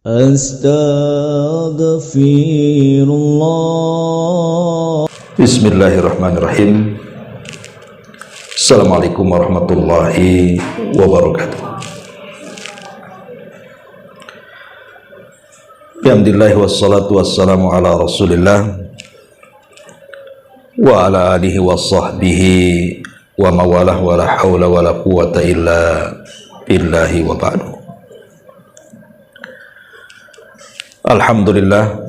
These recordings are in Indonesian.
Astaghfirullah. Bismillahirrahmanirrahim. Assalamualaikum warahmatullahi wabarakatuh. Alhamdulillah wassalatu wassalamu ala rasulillah wa ala alihi wa sahbihi wa mawalah wa la hawla wa la quwata illa billahi wa ba'du. Alhamdulillah,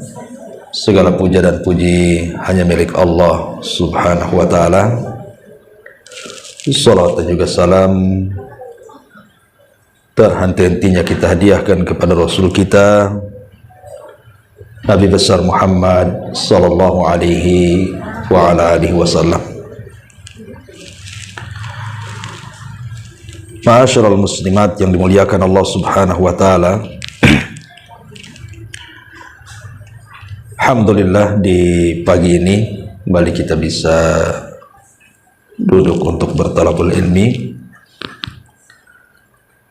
segala puja dan puji hanya milik Allah subhanahu wa ta'ala. Salat dan juga salam terhenti-hentinya kita hadiahkan kepada Rasul kita Nabi besar Muhammad sallallahu alaihi wa ala alihi wasallam. Ma'asyiral muslimat yang dimuliakan Allah subhanahu wa ta'ala, alhamdulillah di pagi ini kembali kita bisa duduk untuk bertalabul ilmi,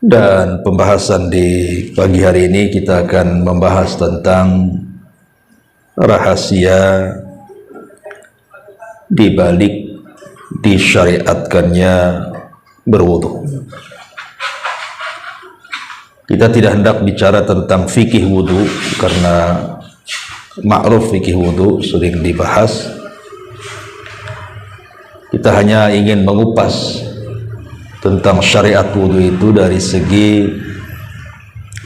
dan pembahasan di pagi hari ini kita akan membahas tentang rahasia di balik disyariatkannya berwudu. Kita tidak hendak bicara tentang fikih wudu karena ma'ruf fikih wudu sering dibahas. Kita hanya ingin mengupas tentang syariat wudu itu dari segi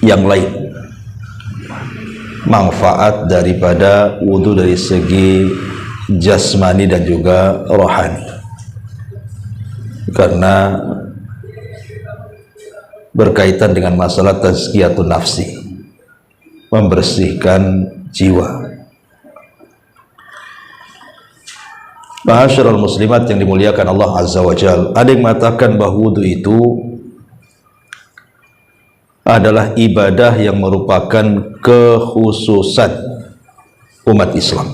yang lain, manfaat daripada wudu dari segi jasmani dan juga rohani, karena berkaitan dengan masalah tazkiyatun nafsi, membersihkan jiwa. Ma'asyiral muslimat yang dimuliakan Allah azza wa jalla, ada yang mengatakan bahwa wudu itu adalah ibadah yang merupakan kekhususan umat Islam.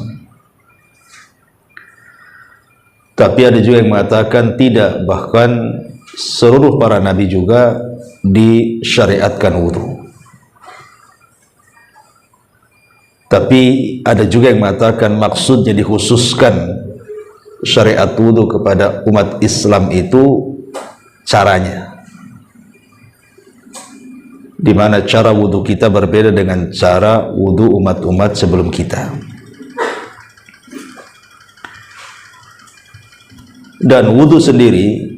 Tapi ada juga yang mengatakan tidak, bahkan seluruh para nabi juga disyariatkan wudu. Tapi ada juga yang mengatakan maksudnya dikhususkan syariat wudu kepada umat Islam itu caranya, di mana cara wudu kita berbeda dengan cara wudu umat-umat sebelum kita. Dan wudu sendiri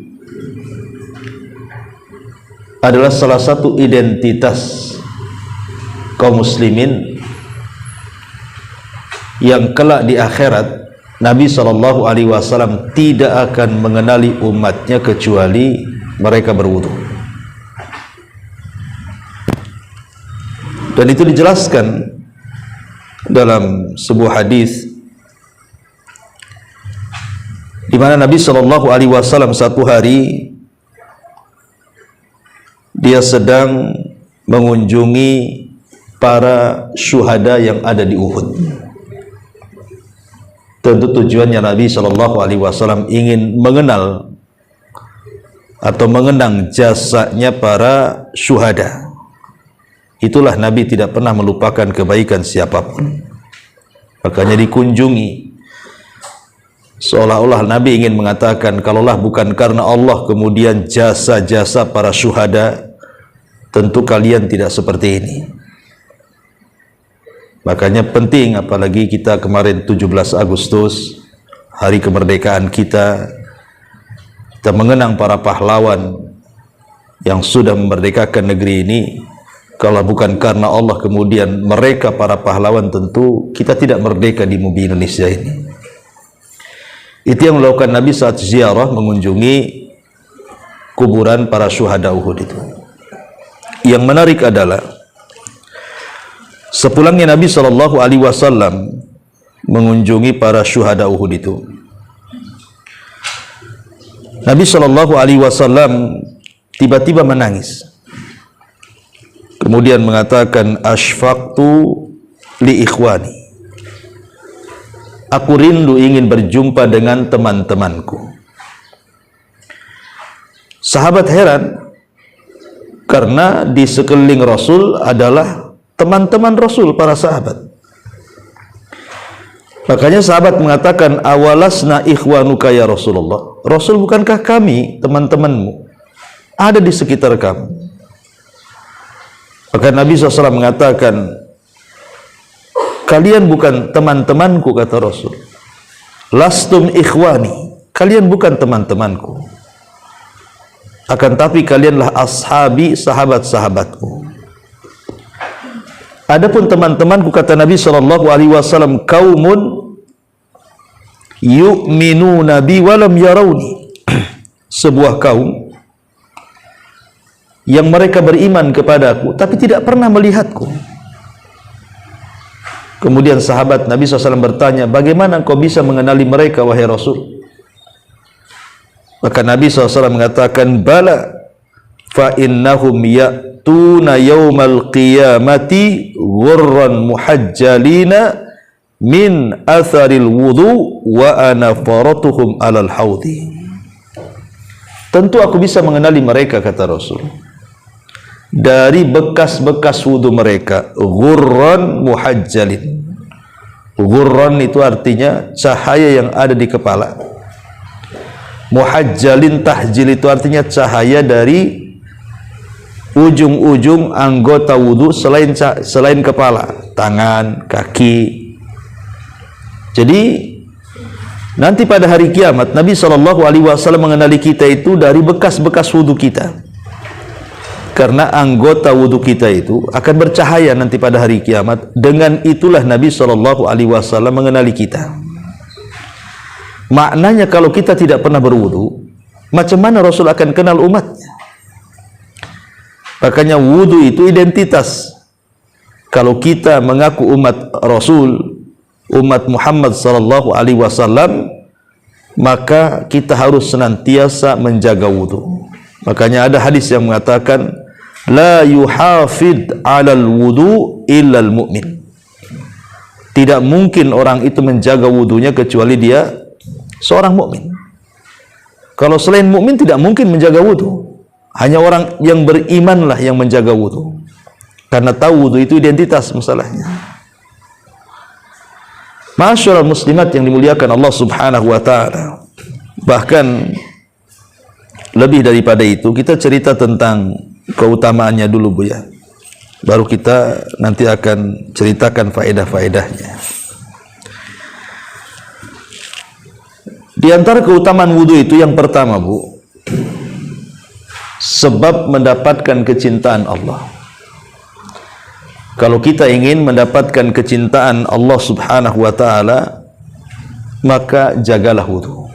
adalah salah satu identitas kaum muslimin yang kelak di akhirat Nabi SAW tidak akan mengenali umatnya kecuali mereka berwudu. Dan itu dijelaskan dalam sebuah hadis di mana Nabi SAW satu hari dia sedang mengunjungi para syuhada yang ada di Uhud. Tentu tujuannya Nabi SAW ingin mengenal atau mengenang jasanya para syuhada. Itulah Nabi tidak pernah melupakan kebaikan siapapun, makanya dikunjungi. Seolah-olah Nabi ingin mengatakan, kalaulah bukan karena Allah kemudian jasa-jasa para syuhada, tentu kalian tidak seperti ini. Makanya penting, apalagi kita kemarin 17 Agustus, hari kemerdekaan kita mengenang para pahlawan yang sudah memerdekakan negeri ini. Kalau bukan karena Allah kemudian mereka para pahlawan, tentu kita tidak merdeka di bumi Indonesia ini. Itu yang melakukan Nabi saat ziarah mengunjungi kuburan para syuhada Uhud itu. Yang menarik adalah sepulangnya Nabi SAW mengunjungi para syuhada Uhud itu, Nabi SAW tiba-tiba menangis. Kemudian mengatakan, asfaqtu li ikhwani, aku rindu ingin berjumpa dengan teman-temanku. Sahabat heran, karena di sekeliling Rasul adalah teman-teman Rasul, para sahabat. Makanya sahabat mengatakan, awalasna ikhwanuka ya Rasulullah. Rasul, bukankah kami teman-temanmu, ada di sekitar kamu? Maka Nabi SAW mengatakan, kalian bukan teman-temanku, kata Rasul. Lastum ikhwani, kalian bukan teman-temanku, akan tapi kalianlah ashabi, sahabat-sahabatku. Adapun teman-temanku, kata Nabi SAW, kaumun yu'minuna bi walam yarawni, sebuah kaum yang mereka beriman kepadaku tapi tidak pernah melihatku. Kemudian sahabat Nabi SAW bertanya, bagaimana kau bisa mengenali mereka, wahai Rasul? Maka Nabi SAW mengatakan, bala fa innahum ya'tuna yawmal qiyamati ghurran muhajjalina min atharil wudu wa ana faratuhum alal haudi. Tentu aku bisa mengenali mereka, kata Rasul, dari bekas-bekas wudu mereka. Ghurran muhajjalin. Ghurran itu artinya cahaya yang ada di kepala. Muhajjalin, tahjil itu artinya cahaya dari ujung-ujung anggota wudu selain kepala, tangan, kaki. Jadi nanti pada hari kiamat Nabi SAW mengenali kita itu dari bekas-bekas wudu kita, karena anggota wudu kita itu akan bercahaya nanti pada hari kiamat. Dengan itulah Nabi SAW mengenali kita. Maknanya kalau kita tidak pernah berwudu, macam mana Rasul akan kenal umatnya? Makanya wudu itu identitas. Kalau kita mengaku umat Rasul, umat Muhammad SAW, maka kita harus senantiasa menjaga wudu. Makanya ada hadis yang mengatakan, la yuhafid 'alal wudu illal mu'min. Tidak mungkin orang itu menjaga wudunya kecuali dia seorang mukmin. Kalau selain mukmin tidak mungkin menjaga wudu. Hanya orang yang berimanlah yang menjaga wudu, karena tahu wudu itu identitas masalahnya. Ma'asyiral muslimat yang dimuliakan Allah Subhanahu wa taala. Bahkan lebih daripada itu, kita cerita tentang keutamaannya dulu, Bu, ya. Baru kita nanti akan ceritakan faedah-faedahnya. Di antara keutamaan wudu itu yang pertama, Bu, sebab mendapatkan kecintaan Allah. Kalau kita ingin mendapatkan kecintaan Allah Subhanahu wa taala, maka jagalah wudu.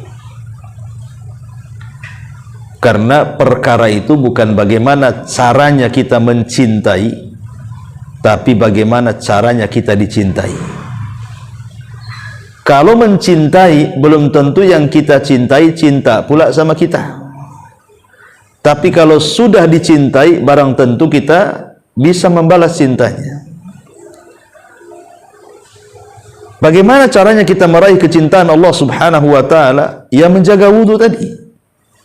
Karena perkara itu bukan bagaimana caranya kita mencintai, tapi bagaimana caranya kita dicintai. Kalau mencintai, belum tentu yang kita cintai cinta pula sama kita. Tapi kalau sudah dicintai, barang tentu kita bisa membalas cintanya. Bagaimana caranya kita meraih kecintaan Allah Subhanahu wa taala? Ya, menjaga wudu tadi.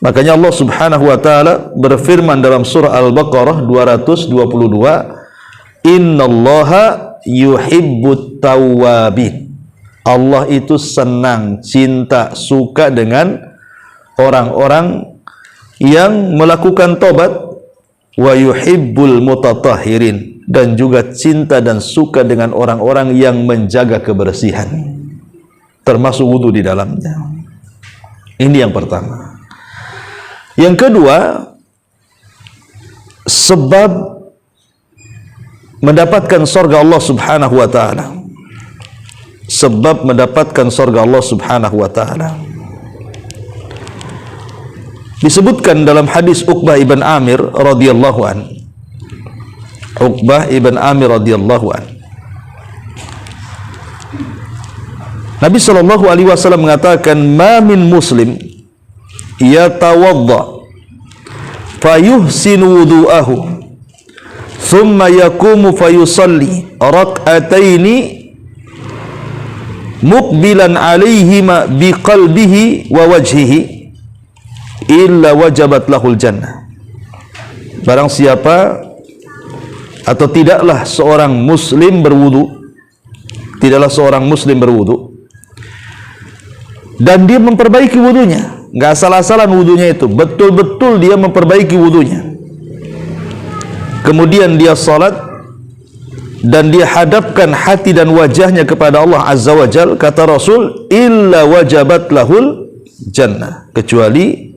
Makanya Allah Subhanahu wa taala berfirman dalam surah Al-Baqarah 222, innallaha yuhibbut tawwabin. Allah itu senang, cinta, suka dengan orang-orang yang melakukan tobat, wa yuhibbul mutatahhirin, dan juga cinta dan suka dengan orang-orang yang menjaga kebersihan, termasuk wudu di dalamnya. Ini yang pertama. Yang kedua, sebab mendapatkan surga Allah Subhanahu wa taala. Sebab mendapatkan surga Allah Subhanahu wa taala. Disebutkan dalam hadis Uqbah ibn Amir radhiyallahu an. Uqbah ibn Amir radhiyallahu an. Nabi sallallahu alaihi wasallam mengatakan, "Ma min muslim yatawadda fayuhsinu wudu'ahu thumma yaqumu fayusalli rak'ataini muqbilan alaihima biqalbihi wa wajhihi illa wajabat lahul jannah." Barang siapa atau tidaklah seorang muslim berwudu, dan dia memperbaiki wudunya, nggak asal-asalan wudunya itu, betul-betul dia memperbaiki wudunya, kemudian dia salat dan dia hadapkan hati dan wajahnya kepada Allah Azza wa Jal, kata Rasul, illa wajabat lahul jannah, kecuali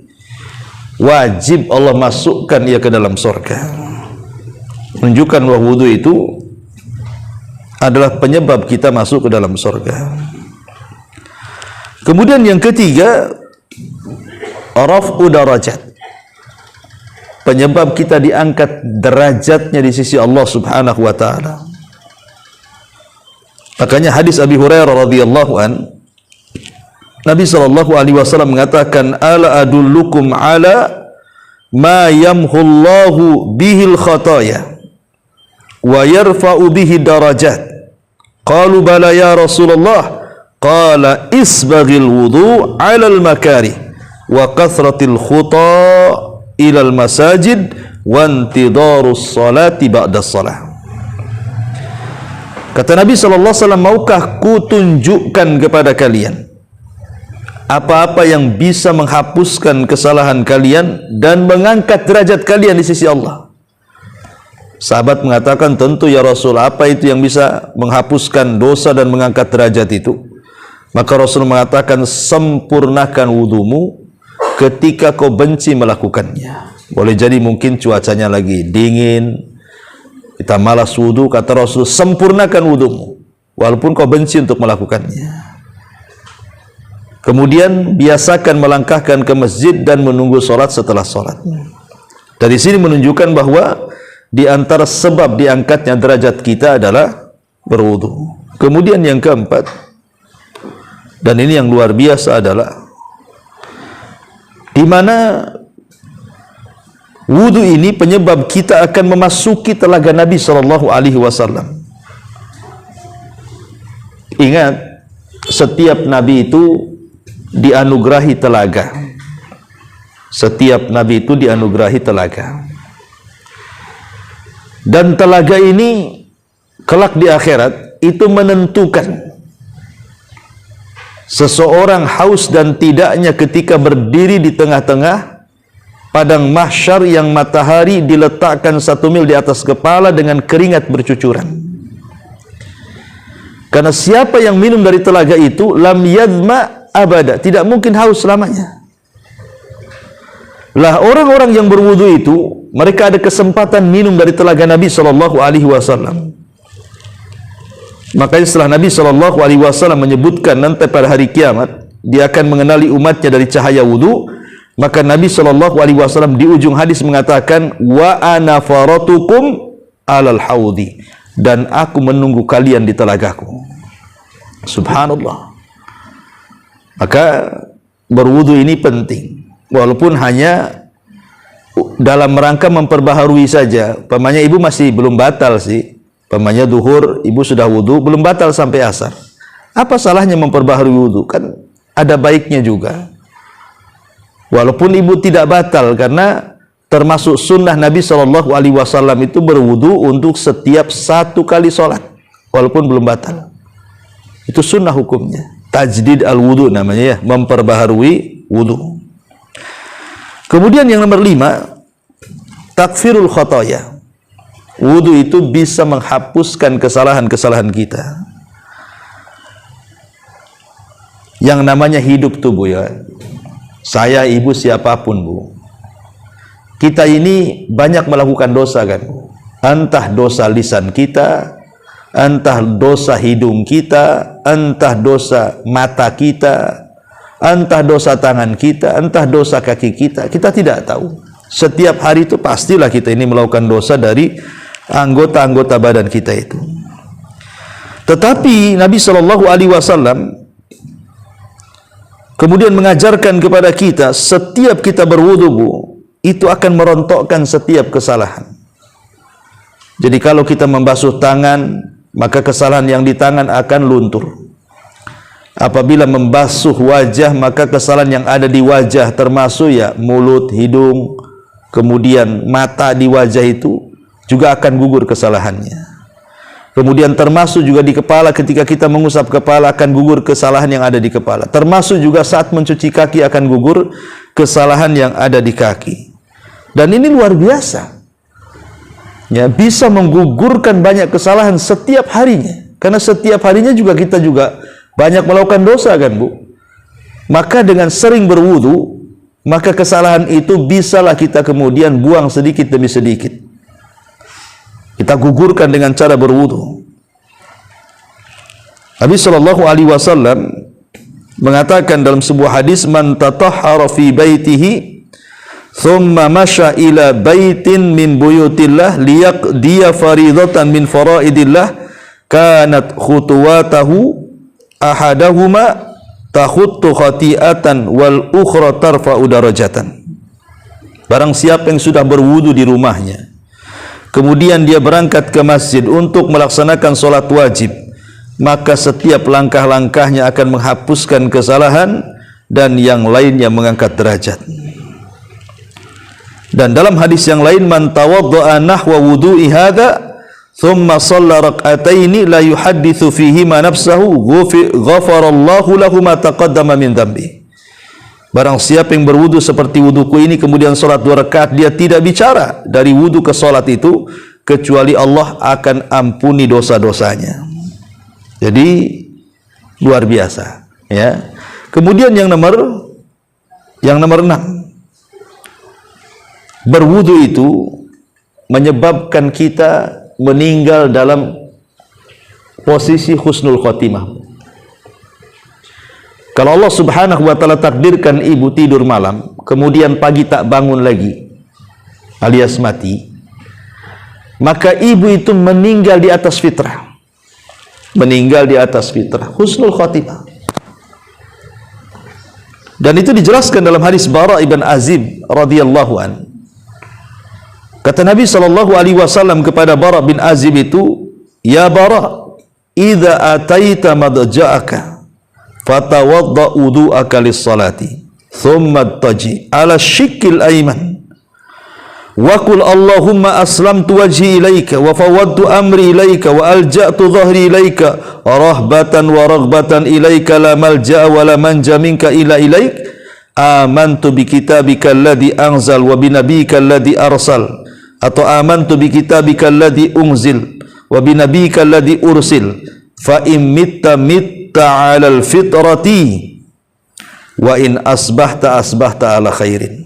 wajib Allah masukkan ia ke dalam surga. Menunjukkan bahwa wudu itu adalah penyebab kita masuk ke dalam surga. Kemudian yang ketiga, raf'u darajat, penyebab kita diangkat derajatnya di sisi Allah Subhanahu wa taala. Makanya hadis Abi Hurairah radhiyallahu an, Nabi sallallahu alaihi wasallam mengatakan, ala adullukum ala ma yamhullahu bihil khataya wa yarfa'u bihi darajat. Qalu bala ya Rasulullah. Qala isbaghil wudu 'ala al-makarih wa kathratil khuta ila al-masajid wa intidharus salati ba'da shalah. Kata Nabi sallallahu alaihi wasallam, maukah ku tunjukkan kepada kalian apa-apa yang bisa menghapuskan kesalahan kalian dan mengangkat derajat kalian di sisi Allah? Sahabat mengatakan, tentu ya Rasul, apa itu yang bisa menghapuskan dosa dan mengangkat derajat itu? Maka Rasul mengatakan, sempurnakan wudumu ketika kau benci melakukannya. Boleh jadi mungkin cuacanya lagi dingin, kita malas wudu, kata Rasul, sempurnakan wudumu walaupun kau benci untuk melakukannya. Kemudian biasakan melangkahkan ke masjid dan menunggu sholat setelah sholat. Dari sini menunjukkan bahwa di antara sebab diangkatnya derajat kita adalah berwudu. Kemudian yang keempat, dan ini yang luar biasa, adalah di mana wudu ini penyebab kita akan memasuki telaga Nabi sallallahu alaihi wasallam. Ingat, setiap nabi itu dianugerahi telaga. Setiap nabi itu dianugerahi telaga. Dan telaga ini kelak di akhirat itu menentukan seseorang haus dan tidaknya ketika berdiri di tengah-tengah padang mahsyar yang matahari diletakkan 1 mil di atas kepala dengan keringat bercucuran. Karena siapa yang minum dari telaga itu, lam yadma abada, tidak mungkin haus selamanya. Lah orang-orang yang berwudu itu, mereka ada kesempatan minum dari telaga Nabi sallallahu alaihi wasallam. Makanya setelah Nabi sallallahu alaihi wasallam menyebutkan nanti pada hari kiamat dia akan mengenali umatnya dari cahaya wudu, maka Nabi sallallahu alaihi wasallam di ujung hadis mengatakan, wa ana faratukum alal haudi, dan aku menunggu kalian di telagaku. Subhanallah. Maka berwudu ini penting, walaupun hanya dalam rangka memperbaharui saja. Pamannya ibu masih belum batal sih, pamannya duhur, ibu sudah wudu, belum batal sampai asar. Apa salahnya memperbaharui wudu? Kan ada baiknya juga. Walaupun ibu tidak batal, karena termasuk sunnah Nabi sallallahu alaihi wasallam itu berwudu untuk setiap 1 kali sholat, walaupun belum batal. Itu sunnah hukumnya. Tajdid al-wudu namanya ya, memperbaharui wudu. Kemudian yang nomor 5, takfirul khotoya. Wudu itu bisa menghapuskan kesalahan-kesalahan kita. Yang namanya hidup tubuh ya. Saya, ibu, siapapun bu, kita ini banyak melakukan dosa kan, entah dosa lisan kita, entah dosa hidung kita, entah dosa mata kita, entah dosa tangan kita, entah dosa kaki kita, kita tidak tahu. Setiap hari itu pastilah kita ini melakukan dosa dari anggota-anggota badan kita itu. Tetapi Nabi sallallahu alaihi wasallam kemudian mengajarkan kepada kita, setiap kita berwudu itu akan merontokkan setiap kesalahan. Jadi kalau kita membasuh tangan, maka kesalahan yang di tangan akan luntur. Apabila membasuh wajah, maka kesalahan yang ada di wajah termasuk ya mulut, hidung, kemudian mata di wajah itu juga akan gugur kesalahannya. Kemudian termasuk juga di kepala, ketika kita mengusap kepala akan gugur kesalahan yang ada di kepala. Termasuk juga saat mencuci kaki akan gugur kesalahan yang ada di kaki. Dan ini luar biasa. Ya, bisa menggugurkan banyak kesalahan setiap harinya. Karena setiap harinya juga kita juga banyak melakukan dosa kan, Bu. Maka dengan sering berwudu, maka kesalahan itu bisalah kita kemudian buang sedikit demi sedikit. Kita gugurkan dengan cara berwudu. Nabi sallallahu alaihi wasallam mengatakan dalam sebuah hadis, man tatahhara fi baitihi thumma masya ila baitin min buyutillah liyaqdiya faridatan min faraidillah kanat khutuwatahu ahadahuma takhuttu khati'atan wal ukhra tarfa'u darajatan. Barang siapa yang sudah berwudu di rumahnya, kemudian dia berangkat ke masjid untuk melaksanakan solat wajib, maka setiap langkah-langkahnya akan menghapuskan kesalahan dan yang lainnya mengangkat derajat. Dan dalam hadis yang lain, man tawadda'a nahwa wudu'i hadha thumma shalla rak'ataini la yuhadditsu fihi ma nafsahu ghafarallahu lahu ma taqaddama min dhanbi. Barang siapa yang berwudu seperti wuduku ini, kemudian sholat 2 rakaat, dia tidak bicara dari wudu ke sholat itu kecuali Allah akan ampuni dosa-dosanya. Jadi luar biasa, ya. Kemudian yang nomor 6, berwudu itu menyebabkan kita meninggal dalam posisi husnul khotimah. Kalau Allah subhanahu wa ta'ala takdirkan ibu tidur malam, kemudian pagi tak bangun lagi, alias mati, maka ibu itu meninggal di atas fitrah. Meninggal di atas fitrah, husnul khotimah. Dan itu dijelaskan dalam hadis Bara ibn Azib radhiyallahu an. Kata Nabi sallallahu alaihi wasallam kepada Bara bin Azib itu, ya Bara, idza ataita madja'aka fatawadda wudu'aka lis-salati thumma taji ala syikil ayman wa qul Allahumma aslamtu wajhi ilaika wa fawwadtu amri ilaika wa alja'tu dhahri ilaika rahbatan wa raghbatan ilaika la malja'a wa la manja minka illa ilaik amantu bi kitabika alladhi anzal wa bi nabiyyika alladhi arsal, atau amantu bi kitabika alladhi unzil wa bi nabiyyika alladhi ursil fa in mitta ta'alal fitrati wa in asbahta ala khairin.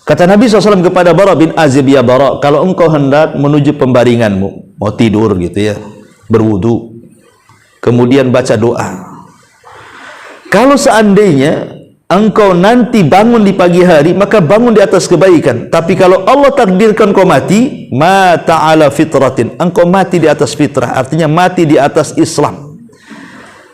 Kata Nabi SAW kepada Bara bin Azib, ya Bara, kalau engkau hendak menuju pembaringanmu, mau tidur gitu ya, berwudu, kemudian baca doa. Kalau seandainya engkau nanti bangun di pagi hari, maka bangun di atas kebaikan. Tapi kalau Allah takdirkan kau mati, mata ala fitratin, engkau mati di atas fitrah, artinya mati di atas Islam.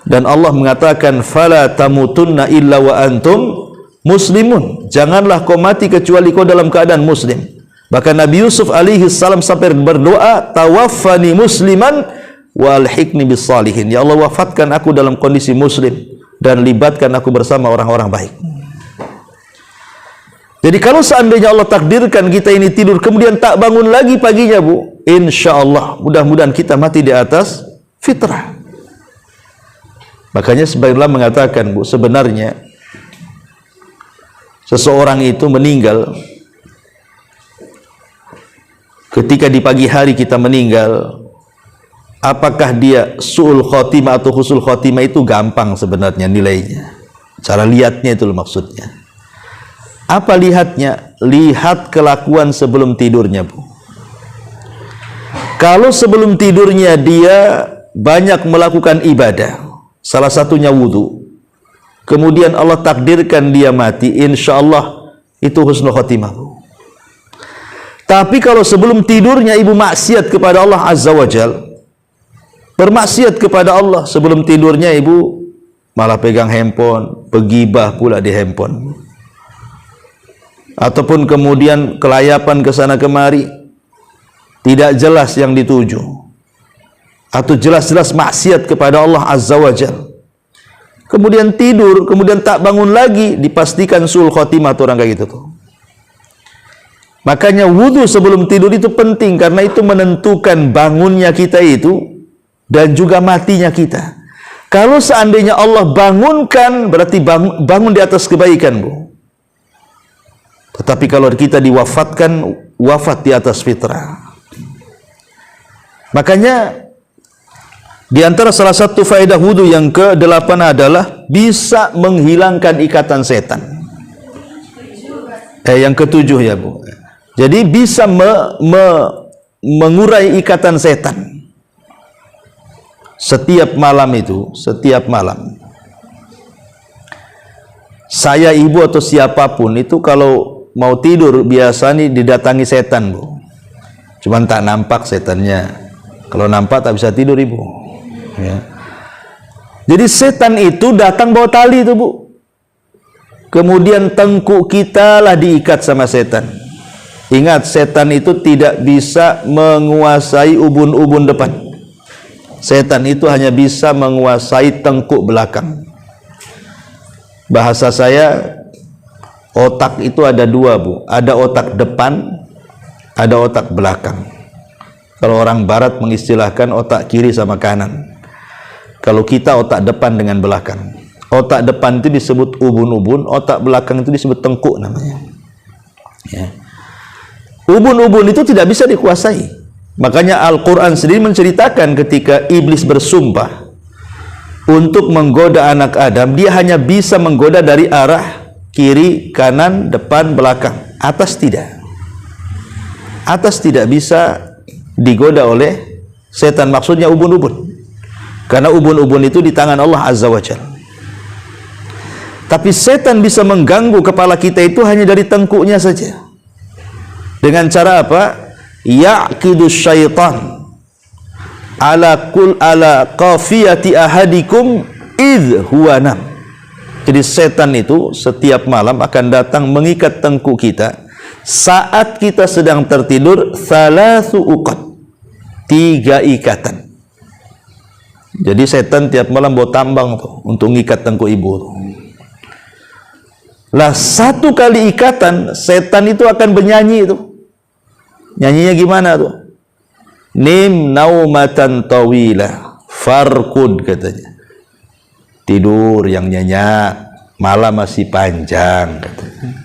Dan Allah mengatakan, fala tamutunna illa wa antum muslimun, janganlah kau mati kecuali kau dalam keadaan muslim. Bahkan Nabi Yusuf alaihi salam sampai berdoa, tawaffani musliman wa alhiqni bis salihin, ya Allah wafatkan aku dalam kondisi muslim dan libatkan aku bersama orang-orang baik. Jadi kalau seandainya Allah takdirkan kita ini tidur kemudian tak bangun lagi paginya, Bu, insyaallah mudah-mudahan kita mati di atas fitrah. Makanya sebagian ulama mengatakan, Bu, sebenarnya seseorang itu meninggal ketika di pagi hari kita meninggal, apakah dia su'ul khotimah atau husnul khotimah itu gampang sebenarnya nilainya. Cara lihatnya itu loh maksudnya. Apa lihatnya? Lihat kelakuan sebelum tidurnya, Bu. Kalau sebelum tidurnya dia banyak melakukan ibadah, salah satunya wudu, kemudian Allah takdirkan dia mati, insya Allah itu husnul khotimah. Tapi kalau sebelum tidurnya ibu maksiat kepada Allah Azza wa Jal, bermaksiat kepada Allah, sebelum tidurnya ibu malah pegang handphone, begibah pula di handphone, ataupun kemudian kelayapan ke sana kemari, tidak jelas yang dituju, atau jelas-jelas maksiat kepada Allah Azza wa Jal, kemudian tidur, kemudian tak bangun lagi, dipastikan sul khotimah tuh orang kayak gitu tuh. Makanya wudu sebelum tidur itu penting, karena itu menentukan bangunnya kita itu dan juga matinya kita. Kalau seandainya Allah bangunkan, berarti bangun di atas kebaikan, Bu. Tetapi kalau kita diwafatkan, wafat di atas fitrah. Makanya di antara salah satu faedah wudu yang ke-8 adalah bisa menghilangkan ikatan setan. Yang ke-7 ya, Bu. Jadi bisa mengurai ikatan setan. Setiap malam itu, setiap malam. Saya, ibu atau siapapun itu kalau mau tidur biasa nih didatangi setan, Bu. Cuman tak nampak setannya. Kalau nampak tak bisa tidur, Ibu. Ya. Jadi setan itu datang bawa tali itu, Bu. Kemudian tengkuk kita lah diikat sama setan. Ingat, setan itu tidak bisa menguasai ubun-ubun depan. Setan itu hanya bisa menguasai tengkuk belakang. Bahasa saya, otak itu ada dua, Bu. Ada otak depan, ada otak belakang. Kalau orang barat mengistilahkan otak kiri sama kanan. Kalau kita otak depan dengan belakang. Otak depan itu disebut ubun-ubun, otak belakang itu disebut tengkuk namanya. Ya. Ubun-ubun itu tidak bisa dikuasai. Makanya Al-Quran sendiri menceritakan ketika iblis bersumpah untuk menggoda anak Adam, dia hanya bisa menggoda dari arah kiri, kanan, depan, belakang. Atas tidak. Atas tidak bisa digoda oleh setan, maksudnya ubun-ubun. Karena ubun-ubun itu di tangan Allah Azza wa Jalla. Tapi setan bisa mengganggu kepala kita itu hanya dari tengkuknya saja. Dengan cara apa? Ya'qidu syaitan ala qafiyati ahadikum idh huwa nam. Jadi setan itu setiap malam akan datang mengikat tengkuk kita saat kita sedang tertidur, thalathu uqad, 3 ikatan. Jadi setan tiap malam bawa tambang tuh untuk ngikat tengkuk ibu tuh. Lah 1 kali ikatan, setan itu akan bernyanyi itu. Nyanyinya gimana tuh? Nim naumatan tawilah farkud, katanya. Tidur yang nyenyak, malam masih panjang, katanya.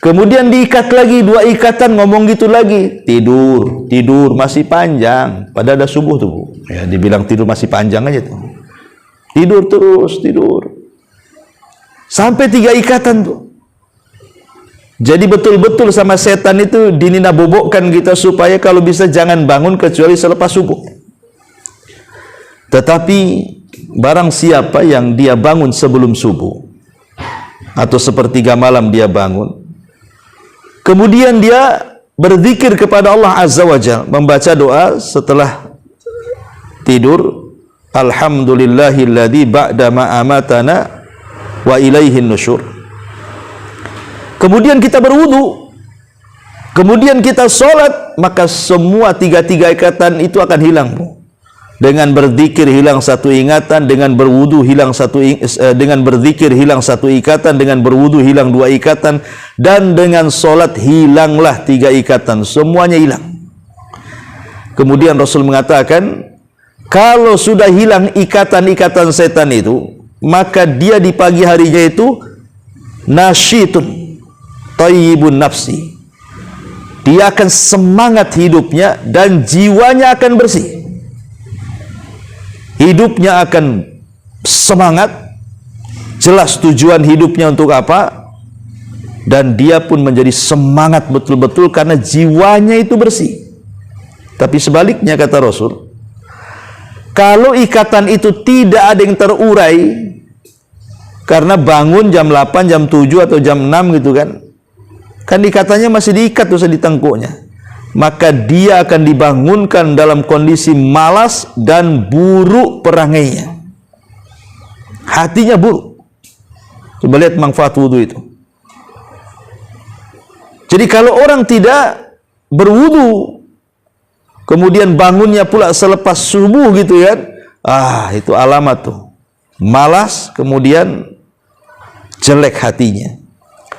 Kemudian diikat lagi 2 ikatan, ngomong gitu lagi. Tidur masih panjang. Padahal ada subuh tuh, Bu. Ya, dibilang tidur masih panjang aja tuh. Tidur terus, tidur. Sampai 3 ikatan tuh. Jadi betul-betul sama setan itu dinina bobokkan kita supaya kalau bisa jangan bangun kecuali selepas subuh. Tetapi barang siapa yang dia bangun sebelum subuh atau sepertiga malam dia bangun, kemudian dia berzikir kepada Allah Azza wa Jalla, membaca doa setelah tidur, alhamdulillahilladzi ba'da ma amatana wa ilaihin nusyur. Kemudian kita berwudu, kemudian kita sholat, maka semua 3 ikatan itu akan hilang, Bu. Dengan berzikir hilang 1 ingatan, dengan berwudu hilang dengan berzikir hilang 1 ikatan, dengan berwudu hilang 2 ikatan, dan dengan sholat hilanglah 3 ikatan, semuanya hilang. Kemudian Rasul mengatakan, kalau sudah hilang ikatan-ikatan setan itu, maka dia di pagi harinya itu nasyitun thayyibun nafsi. Dia akan semangat hidupnya dan jiwanya akan bersih. Hidupnya akan semangat, jelas tujuan hidupnya untuk apa, dan dia pun menjadi semangat betul-betul karena jiwanya itu bersih. Tapi sebaliknya kata Rasul, kalau ikatan itu tidak ada yang terurai karena bangun jam 8, jam 7 atau jam 6 gitu kan ikatannya masih diikat tuh di tengkuknya, maka dia akan dibangunkan dalam kondisi malas dan buruk perangainya. Hatinya buruk. Coba lihat manfaat wudu itu. Jadi kalau orang tidak berwudu, kemudian bangunnya pula selepas subuh gitu kan, itu alamat tuh malas, kemudian jelek hatinya.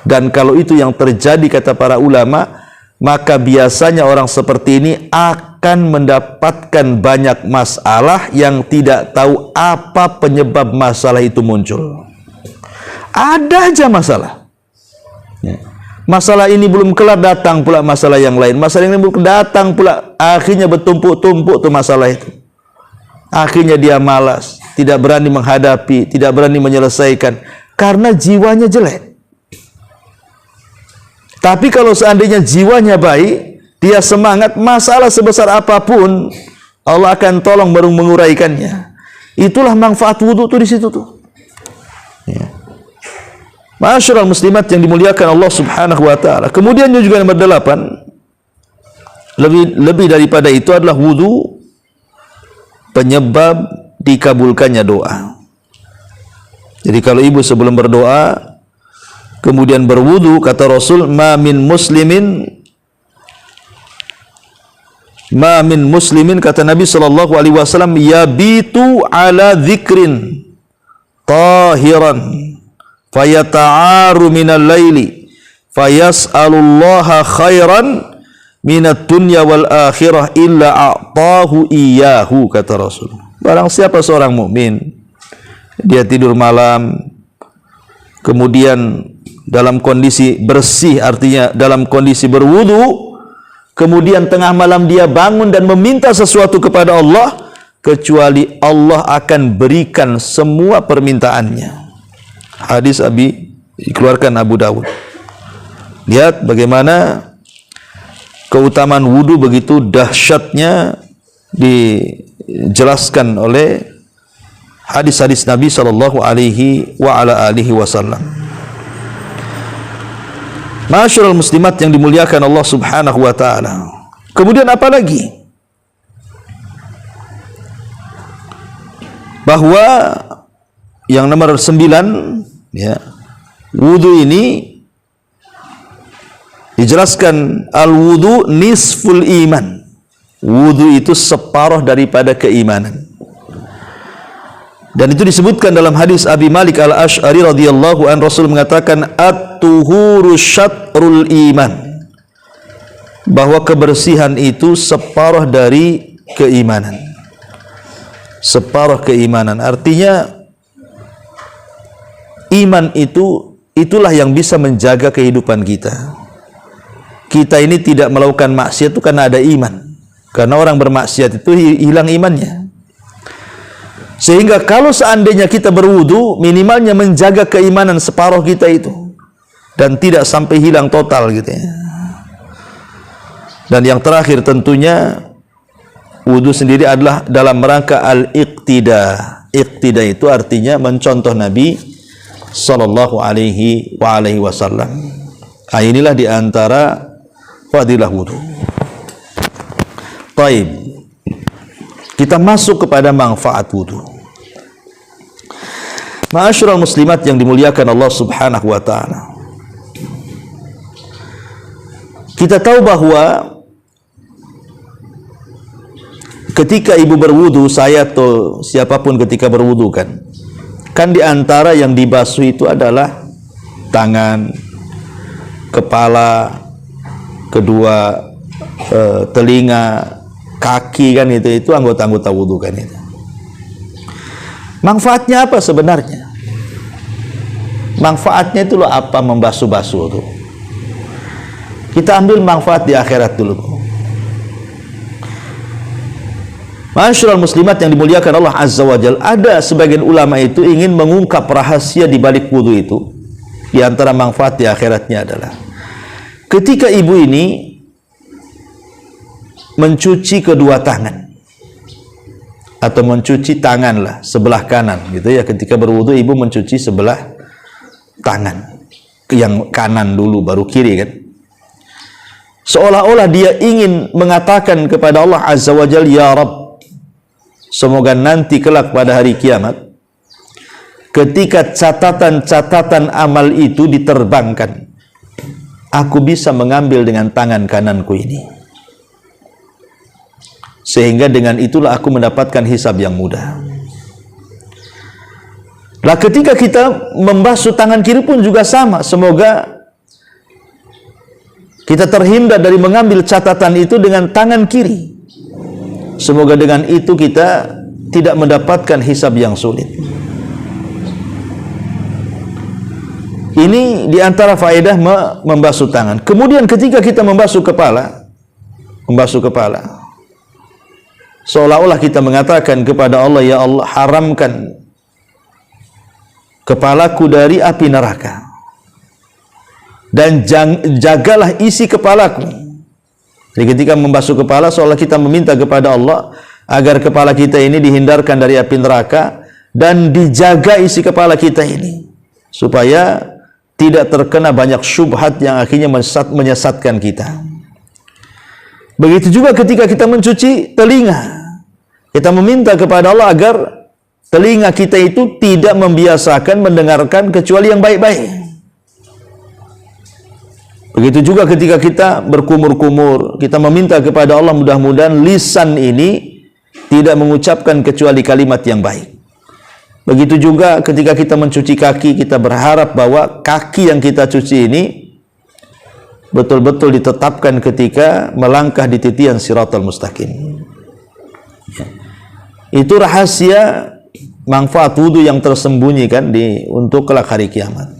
Dan kalau itu yang terjadi, kata para ulama, maka biasanya orang seperti ini akan mendapatkan banyak masalah yang tidak tahu apa penyebab masalah itu muncul. Ada aja masalah. Masalah ini belum kelar, datang pula masalah yang lain. Masalah ini belum datang pula, akhirnya bertumpuk-tumpuk tuh masalah itu. Akhirnya dia malas, tidak berani menghadapi, tidak berani menyelesaikan, karena jiwanya jelek. Tapi kalau seandainya jiwanya baik, dia semangat, masalah sebesar apapun Allah akan tolong menguraikannya. Itulah manfaat wudu tuh di situ tuh. Ya. Ma'asyiral muslimat yang dimuliakan Allah Subhanahu wa taala. Kemudian juga nomor 8, lebih daripada itu adalah wudu penyebab dikabulkannya doa. Jadi kalau ibu sebelum berdoa kemudian berwudu, kata Rasul, ma min muslimin, kata Nabi sallallahu alaihi wasallam, yabitu ala dzikrin tahiran fayata'aru minal laili fayas'alullaha khairan minat dunya wal akhirah illa a'tahu iyyahu, kata Rasul. Barang siapa seorang mukmin dia tidur malam kemudian dalam kondisi bersih, artinya dalam kondisi berwudu, kemudian tengah malam dia bangun dan meminta sesuatu kepada Allah, kecuali Allah akan berikan semua permintaannya. Hadis dikeluarkan Abu Dawud. Lihat bagaimana keutamaan wudu begitu dahsyatnya dijelaskan oleh hadis-hadis Nabi sallallahu alaihi wa ala alihi wasallam. Ma'asyiral muslimat yang dimuliakan Allah Subhanahu wa taala. Kemudian apa lagi? Bahwa yang nomor 9, ya, wudu ini dijelaskan al-wudu nisful iman. Wudu itu separuh daripada keimanan. Dan itu disebutkan dalam hadis Abi Malik al-Ash'ari radhiyallahu an, Rasul mengatakan at-tuhuru syatrul iman, bahwa kebersihan itu separuh dari keimanan. Separuh keimanan, artinya iman itulah yang bisa menjaga kehidupan kita. Kita ini tidak melakukan maksiat itu karena ada iman. Karena orang bermaksiat itu hilang imannya. Sehingga kalau seandainya kita berwudu, minimalnya menjaga keimanan separuh kita itu, dan tidak sampai hilang total gitu ya. Dan yang terakhir tentunya wudu sendiri adalah dalam rangka al-iqtida. Iqtida itu artinya mencontoh Nabi sallallahu alaihi wasallam. Nah, inilah diantara fadilah wudu. Taib. Kita masuk kepada manfaat wudu. Ma'asyiral muslimat yang dimuliakan Allah Subhanahu wa taala. Kita tahu bahwa ketika ibu berwudu, saya atau siapapun ketika berwudu kan di antara yang dibasuh itu adalah tangan, kepala, kedua telinga, kaki, kan itu anggota-anggota wudu kan itu. Manfaatnya apa sebenarnya? Manfaatnya itu loh apa membasuh-basuh tuh. Kita ambil manfaat di akhirat dulu. Ma'asyiral muslimat yang dimuliakan Allah Azza wa Jalla, ada sebagian ulama itu ingin mengungkap rahasia di balik wudu itu. Di antara manfaat di akhiratnya adalah ketika ibu ini mencuci kedua tangan atau mencuci tangan lah sebelah kanan gitu ya, ketika berwudu ibu mencuci sebelah tangan yang kanan dulu baru kiri kan, seolah-olah dia ingin mengatakan kepada Allah Azza wa Jalla, ya Rabb, semoga nanti kelak pada hari kiamat ketika catatan-catatan amal itu diterbangkan, aku bisa mengambil dengan tangan kananku ini, sehingga dengan itulah aku mendapatkan hisab yang mudah. Lah ketika kita membasuh tangan kiri pun juga sama, semoga Kita terhindar dari mengambil catatan itu dengan tangan kiri. Semoga dengan itu kita tidak mendapatkan hisab yang sulit. Ini diantara faedah membasuh tangan. Kemudian ketika kita membasuh kepala, seolah-olah kita mengatakan kepada Allah, ya Allah, haramkan kepalaku dari api neraka, dan jagalah isi kepalaku. Jadi ketika membasuh kepala, seolah kita meminta kepada Allah agar kepala kita ini dihindarkan dari api neraka dan dijaga isi kepala kita ini, supaya tidak terkena banyak syubhat yang akhirnya menyesatkan kita. Begitu juga ketika kita mencuci telinga, kita meminta kepada Allah agar telinga kita itu tidak membiasakan mendengarkan kecuali yang baik-baik. Begitu juga ketika kita berkumur-kumur, kita meminta kepada Allah mudah-mudahan lisan ini tidak mengucapkan kecuali kalimat yang baik. Begitu juga ketika kita mencuci kaki, kita berharap bahwa kaki yang kita cuci ini betul-betul ditetapkan ketika melangkah di titian Shiratal Mustaqim. Itu rahasia manfaat wudu yang tersembunyi kan untuk kelak hari kiamat.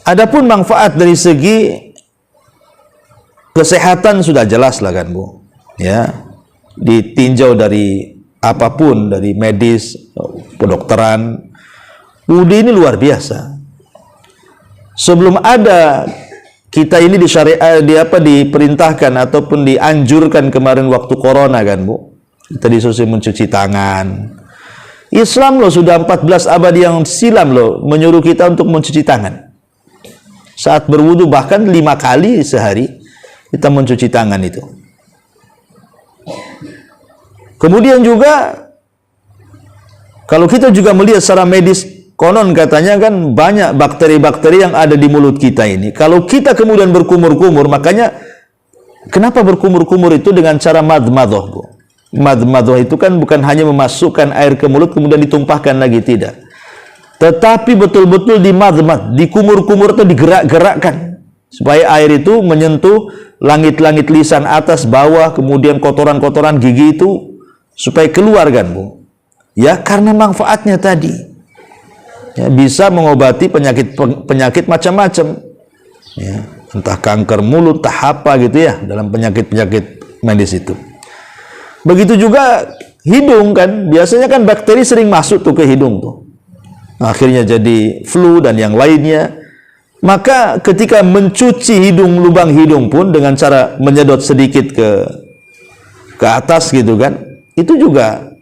Adapun manfaat dari segi kesehatan sudah jelas lah kan Bu, ya, ditinjau dari apapun, dari medis, kedokteran, wudu ini luar biasa. Sebelum ada kita ini diperintahkan ataupun dianjurkan kemarin waktu corona kan Bu, kita disuruh mencuci tangan. Islam loh sudah 14 abad yang silam loh menyuruh kita untuk mencuci tangan. Saat berwudu bahkan 5 kali sehari kita mencuci tangan itu. Kemudian juga kalau kita juga melihat secara medis, konon katanya kan banyak bakteri-bakteri yang ada di mulut kita ini. Kalau kita kemudian berkumur-kumur, makanya kenapa berkumur-kumur itu dengan cara madmadah Bu? Madmadah itu kan bukan hanya memasukkan air ke mulut kemudian ditumpahkan lagi, tidak. Tetapi betul-betul dimadmad, dikumur-kumur atau digerak-gerakkan supaya air itu menyentuh langit-langit lisan atas, bawah, kemudian kotoran-kotoran gigi itu supaya keluar kan Bu. Ya, karena manfaatnya tadi. Ya, bisa mengobati penyakit macam-macam. Ya, entah kanker mulut, entah apa gitu ya, dalam penyakit-penyakit medis itu. Begitu juga hidung kan, biasanya kan bakteri sering masuk tuh ke hidung tuh. Akhirnya jadi flu dan yang lainnya. Maka ketika mencuci hidung, lubang hidung pun dengan cara menyedot sedikit ke atas gitu kan, itu juga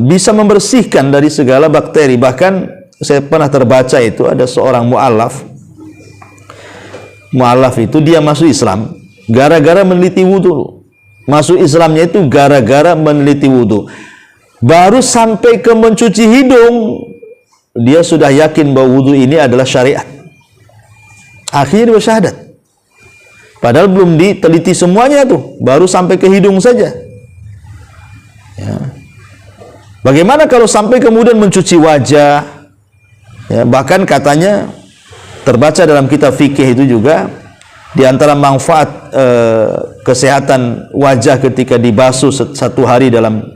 bisa membersihkan dari segala bakteri. Bahkan saya pernah terbaca itu ada seorang mu'alaf itu dia masuk Islam gara-gara meneliti wudu. Masuk Islamnya itu gara-gara meneliti wudu. Baru sampai ke mencuci hidung, dia sudah yakin bahwa wudu ini adalah syariat. Akhirnya dia bersyahadat. Padahal belum diteliti semuanya tuh, baru sampai ke hidung saja. Ya. Bagaimana kalau sampai kemudian mencuci wajah? Ya, bahkan katanya terbaca dalam kitab fikih itu juga di antara manfaat kesehatan wajah ketika dibasuh satu hari dalam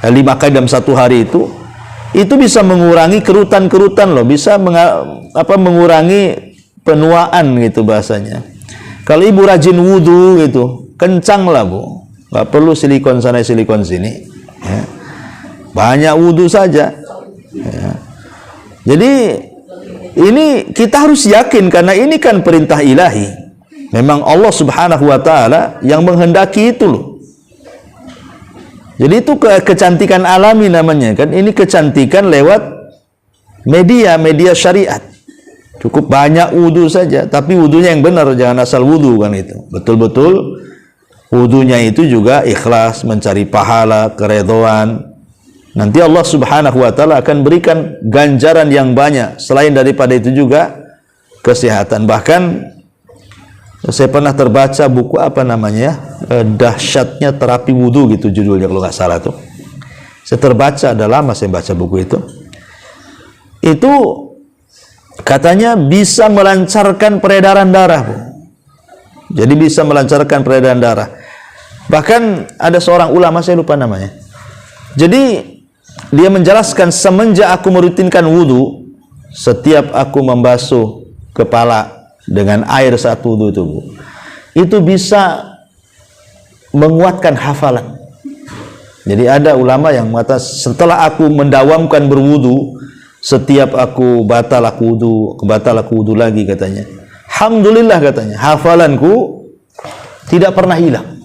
5 kali dalam satu hari itu bisa mengurangi kerutan-kerutan loh, bisa mengurangi penuaan gitu bahasanya. Kalau ibu rajin wudu gitu, kencang lah Bu, nggak perlu silikon sana silikon sini. Ya. Banyak wudu saja. Ya. Jadi ini kita harus yakin karena ini kan perintah ilahi. Memang Allah Subhanahu wa Ta'ala yang menghendaki itu loh. Jadi itu kecantikan alami namanya kan. Ini kecantikan lewat media syariat. Cukup banyak wudu saja, tapi wudunya yang benar, jangan asal wudu kan itu. Betul-betul wudunya itu juga ikhlas, mencari pahala, keredhaan. Nanti Allah Subhanahu wa Ta'ala akan berikan ganjaran yang banyak. Selain daripada itu juga kesehatan. Bahkan saya pernah terbaca buku apa namanya, dahsyatnya terapi wudu gitu judulnya kalau nggak salah tuh. Saya terbaca, ada lama saya baca buku itu. Itu katanya bisa melancarkan peredaran darah Bu. Jadi bisa melancarkan peredaran darah. Bahkan ada seorang ulama, saya lupa namanya. Jadi dia menjelaskan, semenjak aku merutinkan wudu, setiap aku membasuh kepala dengan air saat wudu itu bisa menguatkan hafalan. Jadi ada ulama yang mengatakan, setelah aku mendawamkan berwudu, setiap aku batal aku wudu lagi, katanya. Alhamdulillah, katanya, hafalanku tidak pernah hilang.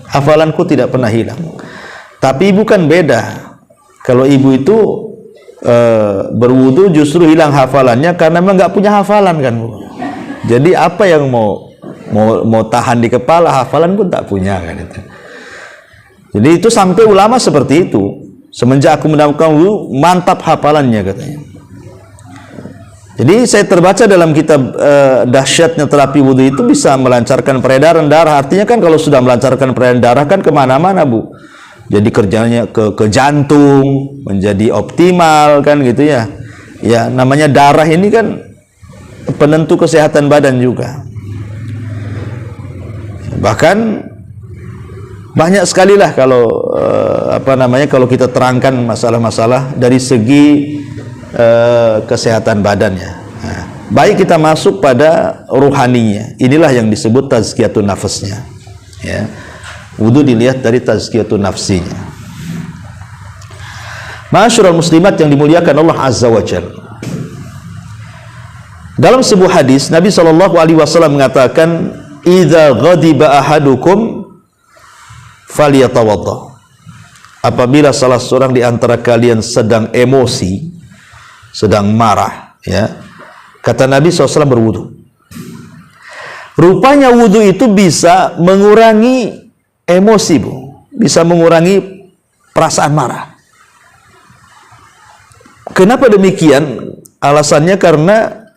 Hafalanku tidak pernah hilang. Tapi ibu kan beda. Kalau ibu itu berwudu justru hilang hafalannya karena memang nggak punya hafalan kan, Bu. Jadi apa yang mau tahan di kepala, hafalan pun tak punya kan itu. Jadi itu sampai ulama seperti itu. Semenjak aku mendapatkan wudu, mantap hafalannya, katanya. Jadi saya terbaca dalam kitab dahsyatnya terapi wudu itu bisa melancarkan peredaran darah. Artinya kan kalau sudah melancarkan peredaran darah kan kemana-mana, Bu. Jadi kerjanya ke jantung menjadi optimal kan gitu ya. Ya namanya darah ini kan penentu kesehatan badan juga. Bahkan banyak sekali lah kalau kalau kita terangkan masalah-masalah dari segi kesehatan badannya. Nah, baik kita masuk pada ruhaninya. Inilah yang disebut tazkiyatun nafasnya. Ya. Wudu dilihat dari tazkiyatun nafsinya. Ma'asyiral muslimat yang dimuliakan Allah Azza wa Jalla. Dalam sebuah hadis Nabi SAW mengatakan, "Idza ghadiba ahadukum falyatawadda." Apabila salah seorang di antara kalian sedang emosi, sedang marah, ya, kata Nabi SAW, berwudu. Rupanya wudu itu bisa mengurangi emosi, Bu, bisa mengurangi perasaan marah. Kenapa demikian? Alasannya karena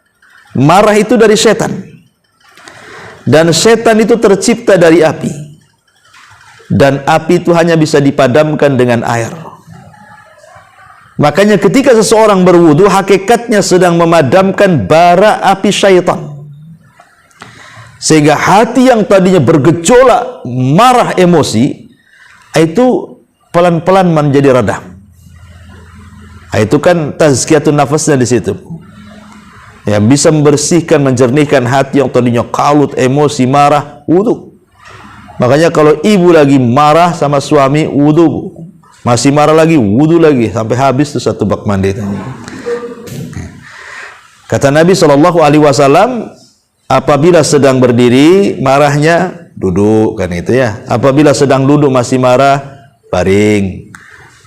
marah itu dari setan, dan setan itu tercipta dari api, dan api itu hanya bisa dipadamkan dengan air. Makanya ketika seseorang berwudu, hakikatnya sedang memadamkan bara api syaitan, sehingga hati yang tadinya bergejolak marah emosi itu pelan-pelan menjadi redam. Itu kan tazkiyatun nafasnya di situ, yang bisa membersihkan, menjernihkan hati yang tadinya kalut, emosi, marah, wudu. Makanya kalau ibu lagi marah sama suami, wudu. Masih marah lagi, wudu lagi, sampai habis tuh satu bak mandi. Kata Nabi SAW, apabila sedang berdiri marahnya, duduk, kan itu ya. Apabila sedang duduk masih marah, baring.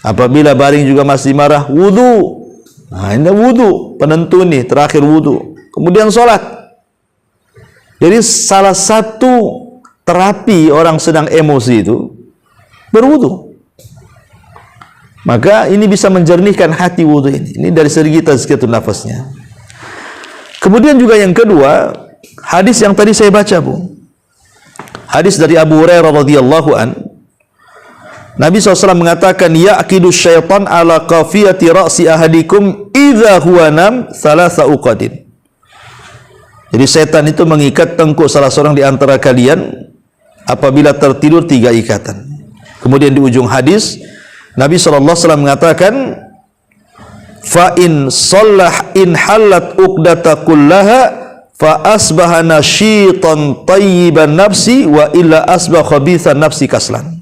Apabila baring juga masih marah, wudu. Nah, ini wudu, penentu nih, terakhir wudu. Kemudian sholat. Jadi salah satu terapi orang sedang emosi itu berwudu. Maka ini bisa menjernihkan hati wudu ini. Ini dari segi tazkiyatun nafasnya. Kemudian juga yang kedua, hadis yang tadi saya baca, Bu. Hadis dari Abu Hurairah radhiyallahu an. Nabi SAW mengatakan, "Ya'qidu syaitan ala qafiyati ra'si ahadikum idza huwa nam thalatha uqadin." Jadi setan itu mengikat tengkuk salah seorang di antara kalian apabila tertidur 3 ikatan. Kemudian di ujung hadis Nabi SAW mengatakan, "Fa in sallah in halat uqdata kullaha fa asbaha nasyitan tayyiban nafsi wa illa asbah khabithan nafsi kaslan."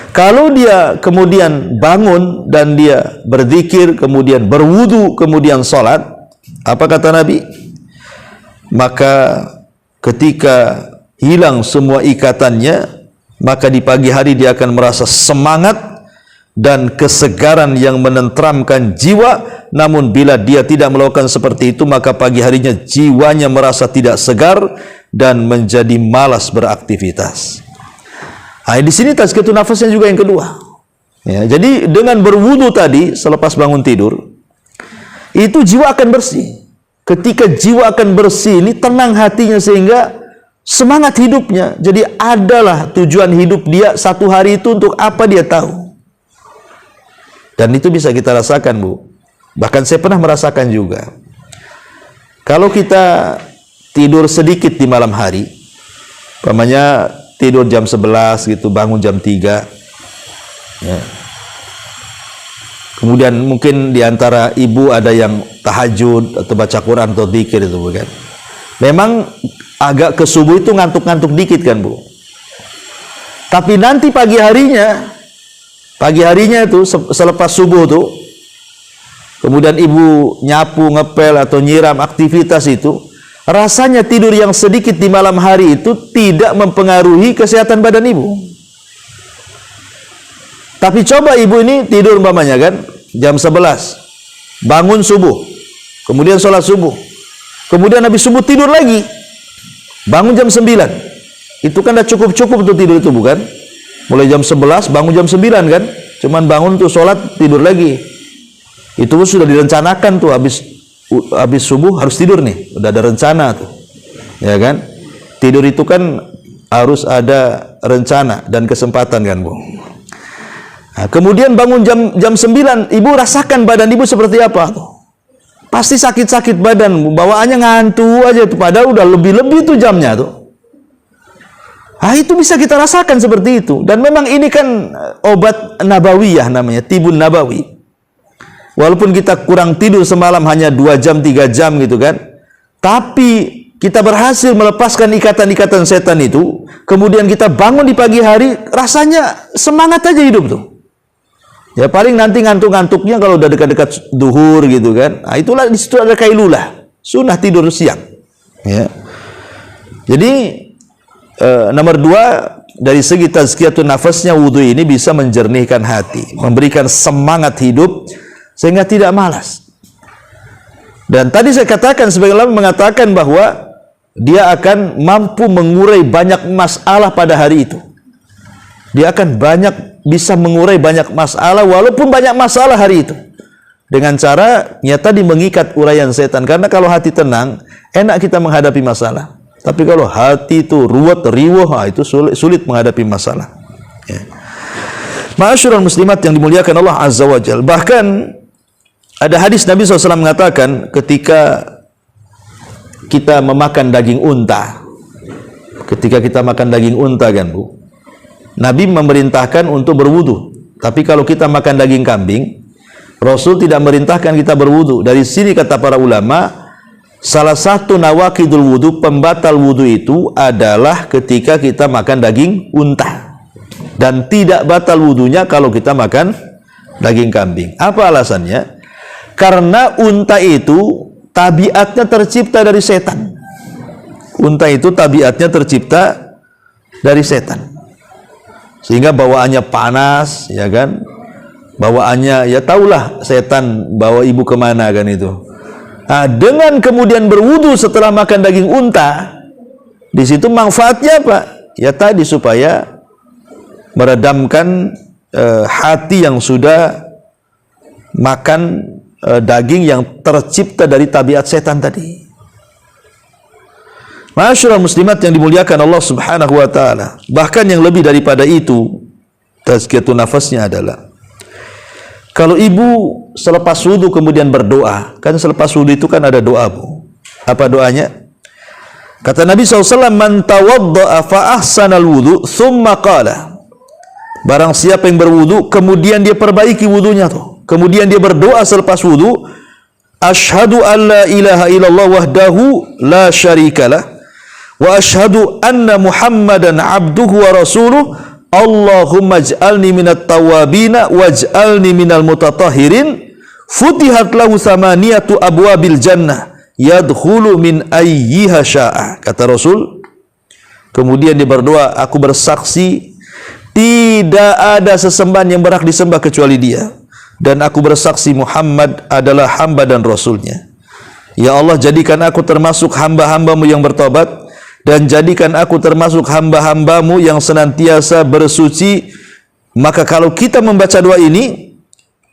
Kalau dia kemudian bangun dan dia berzikir, kemudian berwudu, kemudian sholat, apa kata Nabi? Maka ketika hilang semua ikatannya, maka di pagi hari dia akan merasa semangat dan kesegaran yang menenteramkan jiwa. Namun bila dia tidak melakukan seperti itu, maka pagi harinya jiwanya merasa tidak segar dan menjadi malas beraktivitas. Nah, di sini tazkiyatun nafasnya juga yang kedua. Ya, jadi dengan berwudu tadi selepas bangun tidur, itu jiwa akan bersih. Ketika jiwa akan bersih, ini tenang hatinya sehingga semangat hidupnya. Jadi adalah tujuan hidup dia satu hari itu untuk apa dia tahu. Dan itu bisa kita rasakan, Bu. Bahkan saya pernah merasakan juga. Kalau kita tidur sedikit di malam hari, Umpamanya tidur jam 11 gitu, bangun jam 3. Ya. Kemudian mungkin diantara ibu ada yang tahajud atau baca Quran atau dzikir itu bukan. Memang agak ke subuh itu ngantuk-ngantuk dikit kan Bu. Tapi nanti pagi harinya itu selepas subuh tuh, kemudian ibu nyapu, ngepel atau nyiram aktivitas itu, rasanya tidur yang sedikit di malam hari itu tidak mempengaruhi kesehatan badan ibu. Tapi coba ibu ini tidur umpamanya kan jam 11, bangun subuh, kemudian sholat subuh, kemudian habis subuh tidur lagi, bangun jam 9. Itu kan udah cukup-cukup tuh tidur itu bukan? Mulai jam 11 bangun jam 9 kan? Cuman bangun tuh sholat tidur lagi. Itu sudah direncanakan tuh, habis subuh harus tidur nih, udah ada rencana tuh. Ya kan? Tidur itu kan harus ada rencana dan kesempatan kan, Bu. Nah, kemudian bangun jam 9, ibu rasakan badan ibu seperti apa tuh? Pasti sakit-sakit badan, bawaannya ngantuk aja tuh, padahal udah lebih-lebih tuh jamnya tuh. Ah, itu bisa kita rasakan seperti itu. Dan memang ini kan obat nabawiyah namanya, tibun nabawi. Walaupun kita kurang tidur semalam hanya 2 jam, 3 jam gitu kan. Tapi kita berhasil melepaskan ikatan-ikatan setan itu. Kemudian kita bangun di pagi hari, rasanya semangat aja hidup tuh. Ya paling nanti ngantuk-ngantuknya kalau udah dekat-dekat duhur gitu kan. Nah, itulah di situ ada kailulah, sunnah tidur siang. Ya. Jadi nomor 2 dari segi tazkiyatun nafasnya wudu ini bisa menjernihkan hati, memberikan semangat hidup sehingga tidak malas. Dan tadi saya katakan, sebagian ulama mengatakan bahwa dia akan mampu mengurai banyak masalah pada hari itu. Dia akan bisa mengurai banyak masalah walaupun banyak masalah hari itu. Dengan cara tadi mengikat uraian setan. Karena kalau hati tenang, enak kita menghadapi masalah. Tapi kalau hati itu ruwet, riwuh, itu sulit menghadapi masalah. Ya. Ma'asyiral muslimat yang dimuliakan Allah Azza wa Jalla. Bahkan ada hadis Nabi SAW mengatakan ketika kita memakan daging unta. Ketika kita makan daging unta kan Bu, Nabi memerintahkan untuk berwudu. Tapi kalau kita makan daging kambing, Rasul tidak merintahkan kita berwudu. Dari sini kata para ulama, salah satu nawaqidul wudu, pembatal wudu itu adalah ketika kita makan daging unta. Dan tidak batal wudunya kalau kita makan daging kambing. Apa alasannya? Karena unta itu tabiatnya tercipta dari setan. Unta itu tabiatnya tercipta dari setan. Sehingga bawaannya panas, ya kan? Bawaannya, ya tahulah setan bawa ibu kemana kan itu. Nah, dengan kemudian berwudu setelah makan daging unta, di situ manfaatnya apa? Ya tadi supaya meredamkan hati yang sudah makan daging yang tercipta dari tabiat setan tadi. Ma'asyiral muslimat yang dimuliakan Allah Subhanahu wa taala. Bahkan yang lebih daripada itu, tazkiyatun nafasnya adalah kalau ibu selepas wudu kemudian berdoa, kan selepas wudu itu kan ada doa Bu. Apa doanya? Kata Nabi SAW, man tawadda'a fa ahsanal wudu thumma qala. Barang siapa yang berwudu kemudian dia perbaiki wudunya tuh. Kemudian dia berdoa selepas wudu, asyhadu an la ilaha illallah wahdahu la syarikalah wa asyhadu anna Muhammadan abduhu wa rasuluh. Allahumma ij'alni minat tawabina waj'alni minal mutatahhirin. Futihat lahu thamaniyatu abwabil jannah yadkhulu min ayyiha sya'a. Kata Rasul, kemudian dia berdoa, aku bersaksi tidak ada sesembahan yang berhak disembah kecuali Dia, dan aku bersaksi Muhammad adalah hamba dan Rasulnya. Ya Allah, jadikan aku termasuk hamba-hambamu yang bertobat, dan jadikan aku termasuk hamba-hambamu yang senantiasa bersuci. Maka kalau kita membaca doa ini,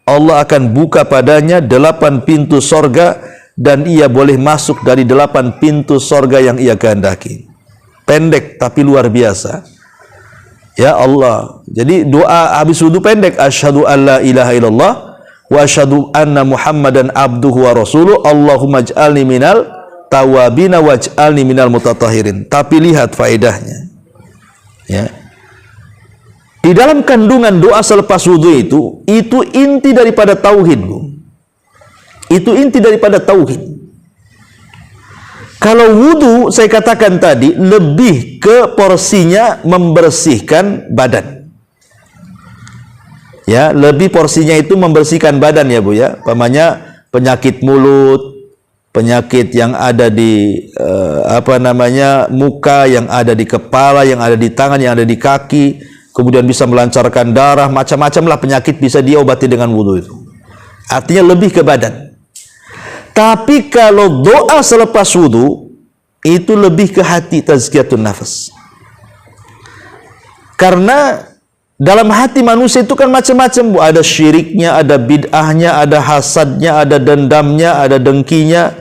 Allah akan buka padanya 8 pintu sorga, dan ia boleh masuk dari 8 pintu sorga yang ia kehendaki. Pendek tapi luar biasa. Ya Allah. Jadi doa habis wudu pendek, asyhadu alla ilaha illallah wa asyhadu anna Muhammadan abduhu wa rasuluh. Allahumma ij'alni minal tawabina waj'alni minal mutatahhirin. Tapi lihat faedahnya. Ya. Di dalam kandungan doa selepas wudu itu inti daripada tauhid, Bu. Itu inti daripada tauhid. Kalau wudu, saya katakan tadi, lebih ke porsinya membersihkan badan. Ya, lebih porsinya itu membersihkan badan ya, Bu ya. Umpamanya penyakit mulut, penyakit yang ada di muka, yang ada di kepala, yang ada di tangan, yang ada di kaki, kemudian bisa melancarkan darah, macam-macam lah penyakit bisa diobati dengan wudu itu. Artinya lebih ke badan. Tapi kalau doa selepas wudu itu lebih ke hati, tazkiyatun nafas. Karena dalam hati manusia itu kan macam-macam, Bu. Ada syiriknya, ada bid'ahnya, ada hasadnya, ada dendamnya, ada dengkinya,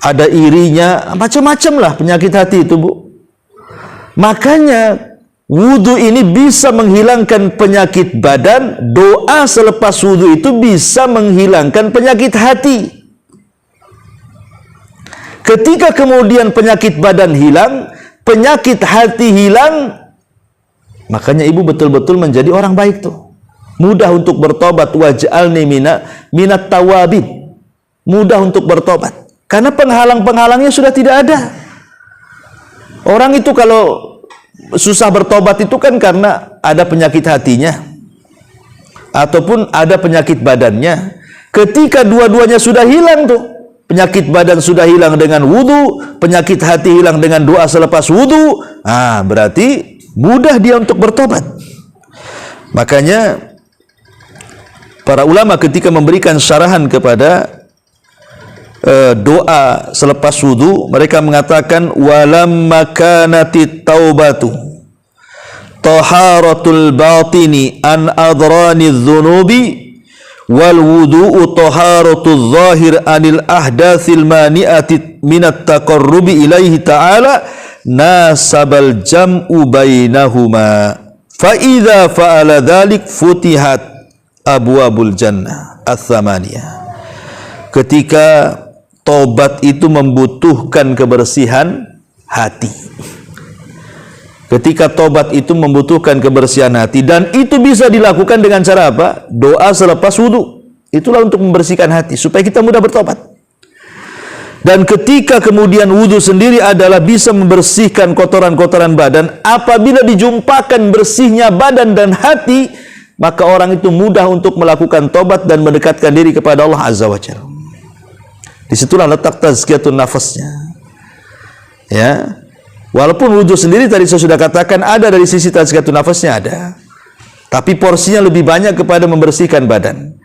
ada irinya, macam-macam lah penyakit hati itu, Bu. Makanya wudu ini bisa menghilangkan penyakit badan, doa selepas wudu itu bisa menghilangkan penyakit hati. Ketika kemudian penyakit badan hilang, penyakit hati hilang, makanya ibu betul-betul menjadi orang baik tuh. Mudah untuk bertobat, waj'alni minat tawabin. Mudah untuk bertobat. Karena penghalang-penghalangnya sudah tidak ada. Orang itu kalau susah bertobat itu kan karena ada penyakit hatinya ataupun ada penyakit badannya. Ketika dua-duanya sudah hilang tuh, penyakit badan sudah hilang dengan wudu, penyakit hati hilang dengan doa selepas wudu, berarti mudah dia untuk bertobat. Makanya para ulama ketika memberikan syarahan kepada doa selepas wudu, mereka mengatakan walamma kanati taubatu taharatul batini an adrani dzunubi wal wudu'u taharatul zahir anil ahdatsil mani'ati minat taqarrubi ilaihi ta'ala nasabal jam'u bainahuma fa idza fa'ala dzalik futihat abwabul jannah ats-tsamaniyah. Ketika tobat itu membutuhkan kebersihan hati. Ketika tobat itu membutuhkan kebersihan hati, dan itu bisa dilakukan dengan cara apa? Doa selepas wudu. Itulah untuk membersihkan hati supaya kita mudah bertobat. Dan ketika kemudian wudu sendiri adalah bisa membersihkan kotoran-kotoran badan, apabila dijumpakan bersihnya badan dan hati, maka orang itu mudah untuk melakukan tobat dan mendekatkan diri kepada Allah Azza wa Jalla. Disitulah letak tazkiyatun nafasnya. Ya, walaupun wudu sendiri tadi saya sudah katakan ada dari sisi tazkiyatun nafasnya ada, tapi porsinya lebih banyak kepada membersihkan badan.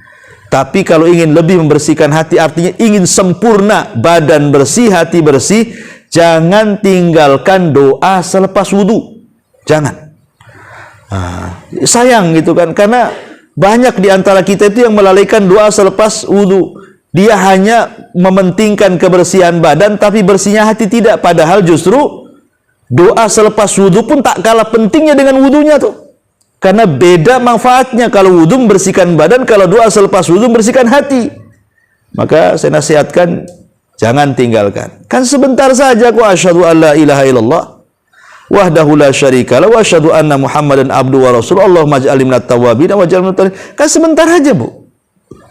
Tapi kalau ingin lebih membersihkan hati, artinya ingin sempurna badan bersih, hati bersih, jangan tinggalkan doa selepas wudu. Jangan. Sayang gitu kan, karena banyak di antara kita itu yang melalaikan doa selepas wudu. Dia hanya mementingkan kebersihan badan, tapi bersihnya hati tidak. Padahal justru doa selepas wudu pun tak kalah pentingnya dengan wudunya tuh. Karena beda manfaatnya. Kalau wudu membersihkan badan, kalau doa selepas wudu membersihkan hati. Maka saya nasihatkan, jangan tinggalkan. Kan sebentar saja kok, asyhadu an la ilaha illallah wahdahu la syarikalah wa asyhadu anna Muhammadan abduhu wa rasuluh Allahumma ij'alni minat tawwabin wa ij'alni minat tawwabin. Kan sebentar aja, Bu.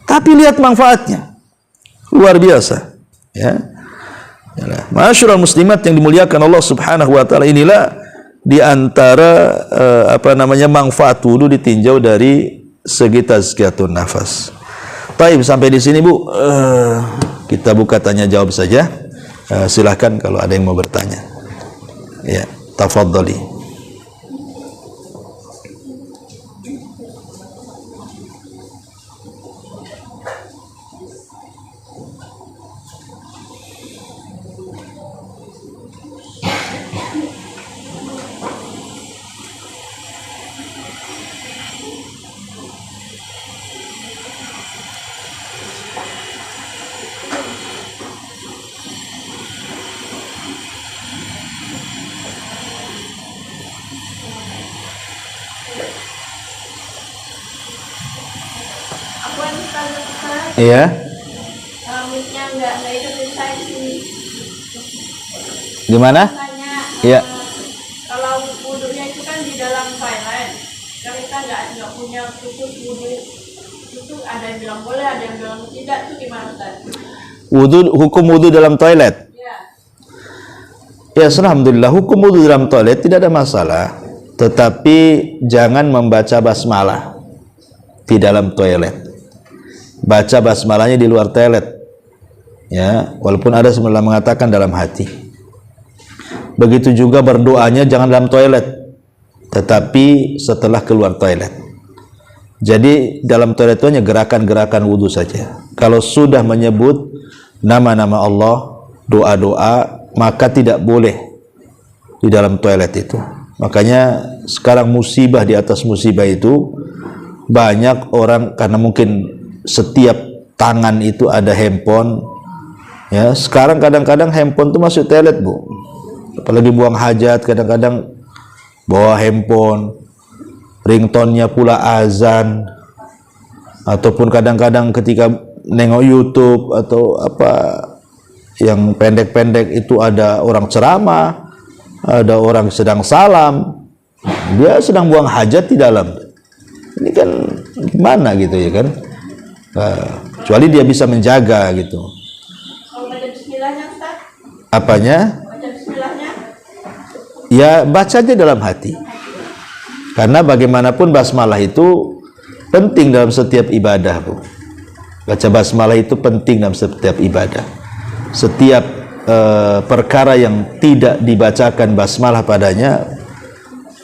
Tapi lihat manfaatnya. Luar biasa. Ya. Ma'asyiral muslimat yang dimuliakan Allah Subhanahu wa taala, inilah di antara manfaat wudu ditinjau dari segi tazkiyatun nafas. Baik, sampai di sini, Bu. Kita buka tanya jawab saja. Silahkan kalau ada yang mau bertanya. Ya, tafadhali. Iya. Mic-nya nggak ikutin saya sih. Gimana? Tanya, Iya. kalau wudunya itu untuk wudhu itu ada yang bilang boleh, ada yang bilang tidak, itu gimana Ustaz? Hukum wudhu dalam toilet. Ya. Ya, alhamdulillah hukum wudhu dalam toilet tidak ada masalah. Tetapi jangan membaca basmalah di dalam toilet. Baca basmalahnya di luar toilet. Ya, walaupun ada sebenarnya mengatakan dalam hati. Begitu juga berdoanya jangan dalam toilet, tetapi setelah keluar toilet. Jadi dalam toilet itu hanya gerakan-gerakan wudhu saja. Kalau sudah menyebut nama-nama Allah, doa-doa, maka tidak boleh di dalam toilet itu. Makanya sekarang musibah di atas musibah itu, banyak orang karena mungkin setiap tangan itu ada handphone. Ya, sekarang kadang-kadang handphone itu masuk toilet, Bu. Apalagi buang hajat, kadang-kadang bawa handphone, ringtone-nya pula azan, ataupun kadang-kadang ketika nengok YouTube atau apa yang pendek-pendek itu ada orang ceramah, ada orang sedang salam, dia sedang buang hajat di dalam. Ini kan gimana gitu ya kan? Kecuali dia bisa menjaga gitu. Kalau baca bismillahnya Ustaz? Apanya? Baca bismillahnya? Ya baca aja dalam hati. Karena bagaimanapun basmalah itu penting dalam setiap ibadah, Bu. Baca basmalah itu penting dalam setiap ibadah. Setiap perkara yang tidak dibacakan basmalah padanya,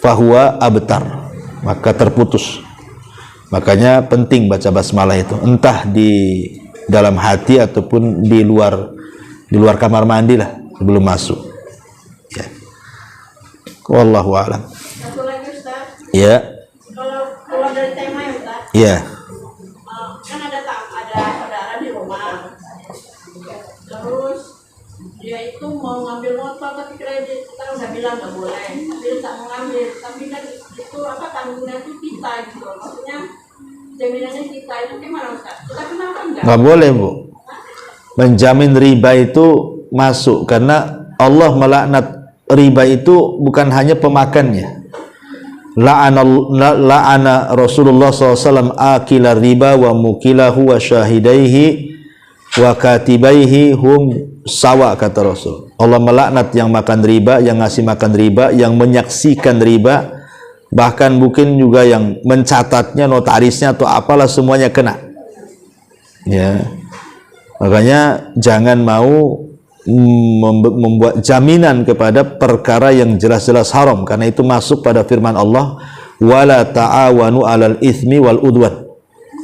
fahuwa abtar, maka terputus. Makanya penting baca basmalah itu, entah di dalam hati ataupun di luar kamar mandi lah sebelum masuk. Ya. Wallahu a'lam. Satu lagi Ustaz. Ya. Kalau keluar dari tema ya Ustaz. Ya. Kan ada saudara di rumah. Terus dia itu mau ngambil motor tapi kredit, kita udah bilang nggak boleh, tapi dia tak mau ngambil, tapi kan itu apa tanggungnya itu kita gitu, maksudnya jaminannya kita itu gimana Ustaz? Kita kenapa enggak? Nggak boleh, Bu. Menjamin riba itu masuk karena Allah melaknat riba itu bukan hanya pemakannya. La'ana Rasulullah SAW akila riba wa mukilahu wa syahidaihi wa katibaihi hum sawa, kata Rasul. Allah melaknat yang makan riba, yang ngasih makan riba, yang menyaksikan riba, bahkan mungkin juga yang mencatatnya, notarisnya atau apalah, semuanya kena. Ya. Makanya jangan mau membuat jaminan kepada perkara yang jelas-jelas haram, karena itu masuk pada firman Allah, wala ta'awanu 'alal itsmi wal udwan.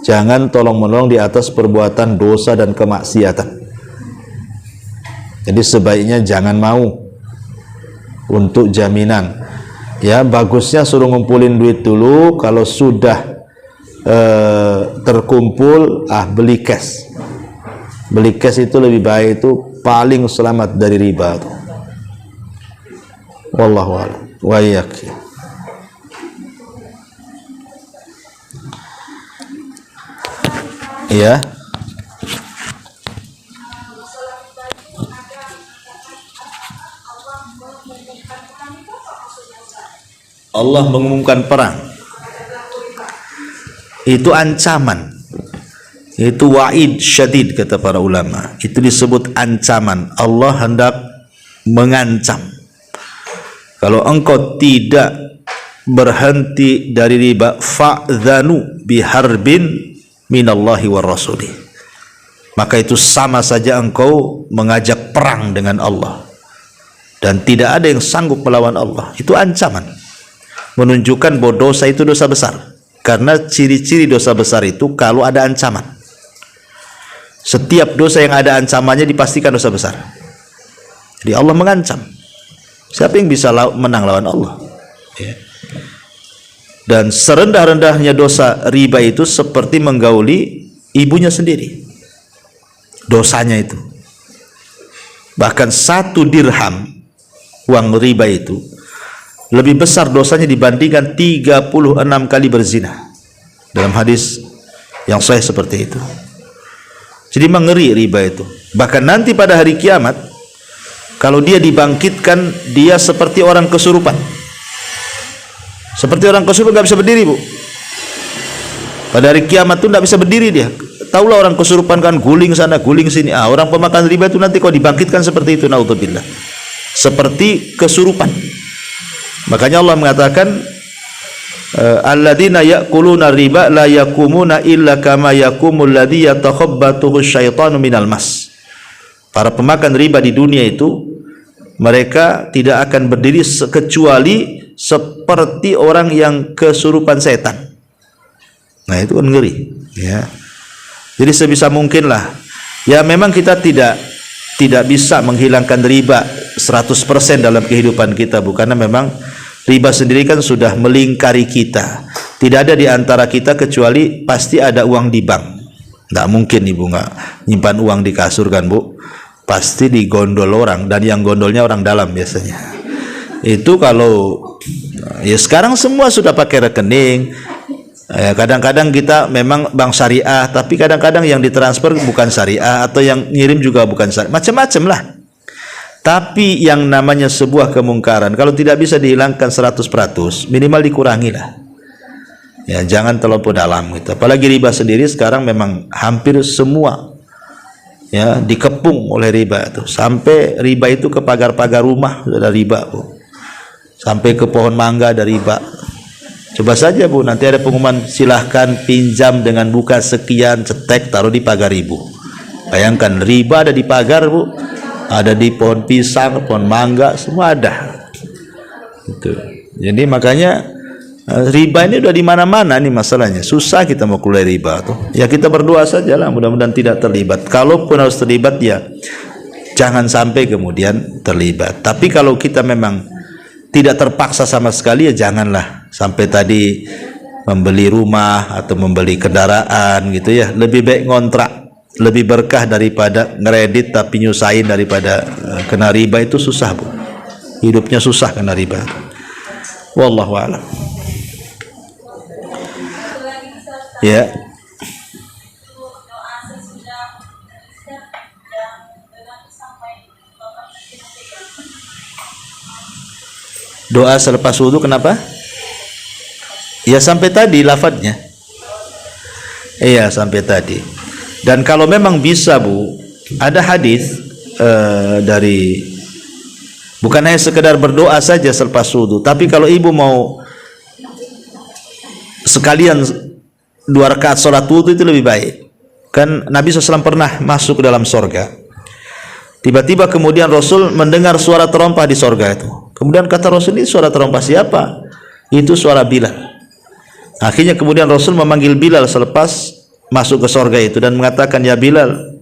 Jangan tolong-menolong di atas perbuatan dosa dan kemaksiatan. Jadi sebaiknya jangan mau untuk jaminan. Ya, bagusnya suruh ngumpulin duit dulu, kalau sudah terkumpul, beli cash. Beli cash itu lebih baik, itu paling selamat dari riba itu. Wallahu a'lam. Wa iyyak. Iya. Allah mengumumkan perang. Itu ancaman. Itu wa'id syadid, kata para ulama. Itu disebut ancaman. Allah hendak mengancam. Kalau engkau tidak berhenti dari riba, fa'dhanu biharbin minallahi wa rasulih, maka itu sama saja engkau mengajak perang dengan Allah, dan tidak ada yang sanggup melawan Allah. Itu ancaman, menunjukkan bahwa dosa itu dosa besar. Karena ciri-ciri dosa besar itu kalau ada ancaman. Setiap dosa yang ada ancamannya dipastikan dosa besar. Jadi Allah mengancam. Siapa yang bisa menang lawan Allah? Ya. Dan serendah-rendahnya dosa riba itu seperti menggauli ibunya sendiri. Dosanya itu. Bahkan 1 dirham uang riba itu lebih besar dosanya dibandingkan 36 kali berzina. Dalam hadis yang sahih seperti itu. Jadi mengeri riba itu. Bahkan nanti pada hari kiamat, kalau dia dibangkitkan, dia seperti orang kesurupan. Seperti orang kesurupan, gak bisa berdiri, Bu. Pada hari kiamat tuh tidak bisa berdiri dia. Taulah orang kesurupan kan guling sana guling sini. Orang pemakan riba itu nanti kalau dibangkitkan seperti itu, naudzubillah. Seperti kesurupan. Makanya Allah mengatakan alladzina ya'kuluna riba la yakumuna illa kama yakumul ladzi yatakhabbathu syaitanu minal mas. Para pemakan riba di dunia itu mereka tidak akan berdiri kecuali seperti orang yang kesurupan setan. Nah, itu kan ngeri, ya. Jadi sebisa mungkin lah. Ya memang kita tidak bisa menghilangkan riba 100% dalam kehidupan kita, karena memang riba sendiri kan sudah melingkari kita. Tidak ada di antara kita kecuali pasti ada uang di bank. Tidak mungkin ibu nggak nyimpan uang di kasur kan bu? Pasti digondol orang, dan yang gondolnya orang dalam biasanya. Itu kalau ya sekarang semua sudah pakai rekening. Kadang-kadang kita memang bank syariah, tapi kadang-kadang yang ditransfer bukan syariah, atau yang ngirim juga bukan syariah, macam-macam lah. Tapi yang namanya sebuah kemungkaran kalau tidak bisa dihilangkan 100%, minimal dikurangi lah. Ya, jangan terlalu dalam gitu. Apalagi riba sendiri sekarang memang hampir semua ya dikepung oleh riba itu. Sampai riba itu ke pagar-pagar rumah sudah riba, Bu. Sampai ke pohon mangga ada riba. Coba saja Bu, nanti ada pengumuman silahkan pinjam dengan buka sekian, cetek taruh di pagar ibu. Bayangkan riba ada di pagar Bu, ada di pohon pisang, pohon mangga, semua ada. Itu. Jadi makanya riba ini udah di mana-mana nih masalahnya. Susah kita mau keluar riba tuh. Ya kita berdoa saja lah, mudah-mudahan tidak terlibat. Kalaupun harus terlibat ya jangan sampai kemudian terlibat. Tapi kalau kita memang tidak terpaksa sama sekali ya janganlah. Sampai tadi membeli rumah atau membeli kendaraan gitu ya, lebih baik ngontrak, lebih berkah daripada ngeredit tapi nyusahin daripada kena riba. Itu susah Bu, hidupnya susah kena riba. Wallahu a'lam. Ya. Doa selepas wudu kenapa? Ya sampai tadi lafadznya. Iya sampai tadi. Dan kalau memang bisa Bu, ada hadis dari bukan hanya sekedar berdoa saja selepas wudu, tapi kalau ibu mau sekalian 2 rakaat sholat wudu itu lebih baik. Kan Nabi SAW pernah masuk ke dalam sorga. Tiba-tiba kemudian Rasul mendengar suara terompah di sorga itu. Kemudian kata Rasul, ini suara terompah siapa? Itu suara Bilal. Akhirnya kemudian Rasul memanggil Bilal selepas masuk ke sorga itu dan mengatakan, ya Bilal,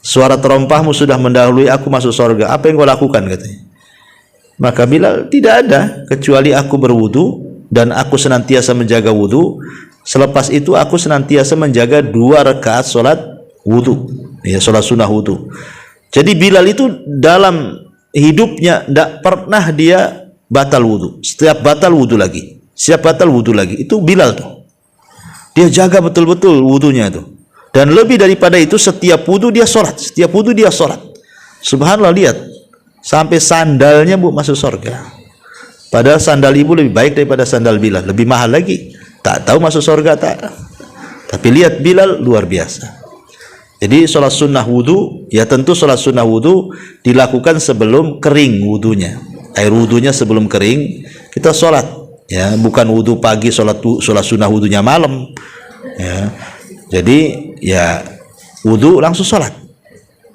suara terompahmu sudah mendahului aku masuk sorga. Apa yang kau lakukan? Katanya. Maka Bilal, tidak ada kecuali aku berwudu dan aku senantiasa menjaga wudu. Selepas itu aku senantiasa menjaga 2 rakaat sholat wudu, ya sholat sunnah wudu. Jadi Bilal itu dalam hidupnya tidak pernah dia batal wudu. Setiap batal wudu lagi, siap batal wudu lagi. Itu Bilal tuh. Dia jaga betul-betul wudunya itu. Dan lebih daripada itu setiap wudu dia sholat, setiap wudu dia sholat. Subhanallah, lihat sampai sandalnya Bu masuk surga. Padahal sandal ibu lebih baik daripada sandal Bilal, lebih mahal lagi. Tak tahu masuk surga tak. Tapi lihat Bilal luar biasa. Jadi sholat sunnah wudu, ya tentu sholat sunnah wudu dilakukan sebelum kering wudunya. Air wudunya sebelum kering kita sholat, ya bukan wudu pagi sholat sunnah wudunya malam. Ya, jadi ya wudu langsung sholat.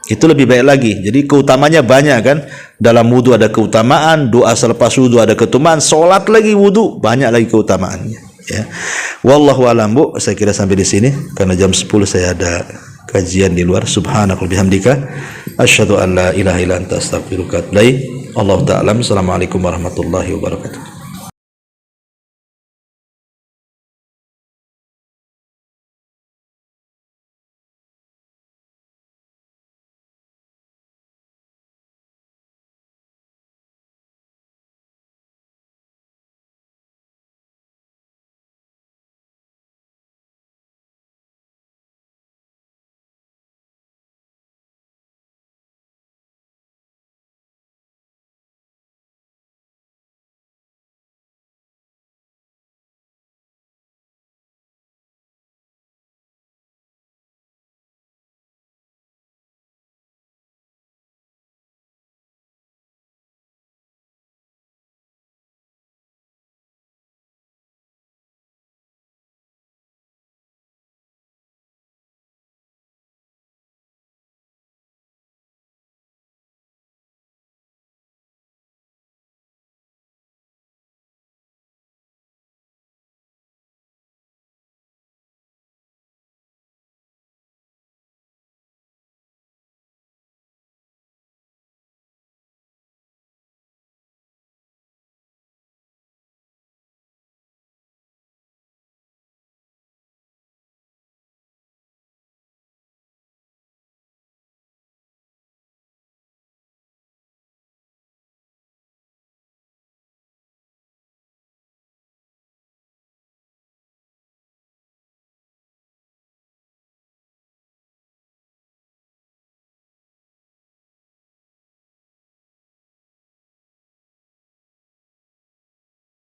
Itu lebih baik lagi. Jadi keutamanya banyak kan. Dalam wudu ada keutamaan, doa selepas wudu ada keutamaan, sholat lagi wudu banyak lagi keutamaannya. Ya, wallahu a'lam Bu. Saya kira sampai di sini karena jam 10 saya ada kajian di luar. Subhanaka bihamdika asyhadu an la ilaha illa anta astaghfiruka wa atubu ilaik. Allahu ta'ala. Assalamualaikum warahmatullahi wabarakatuh.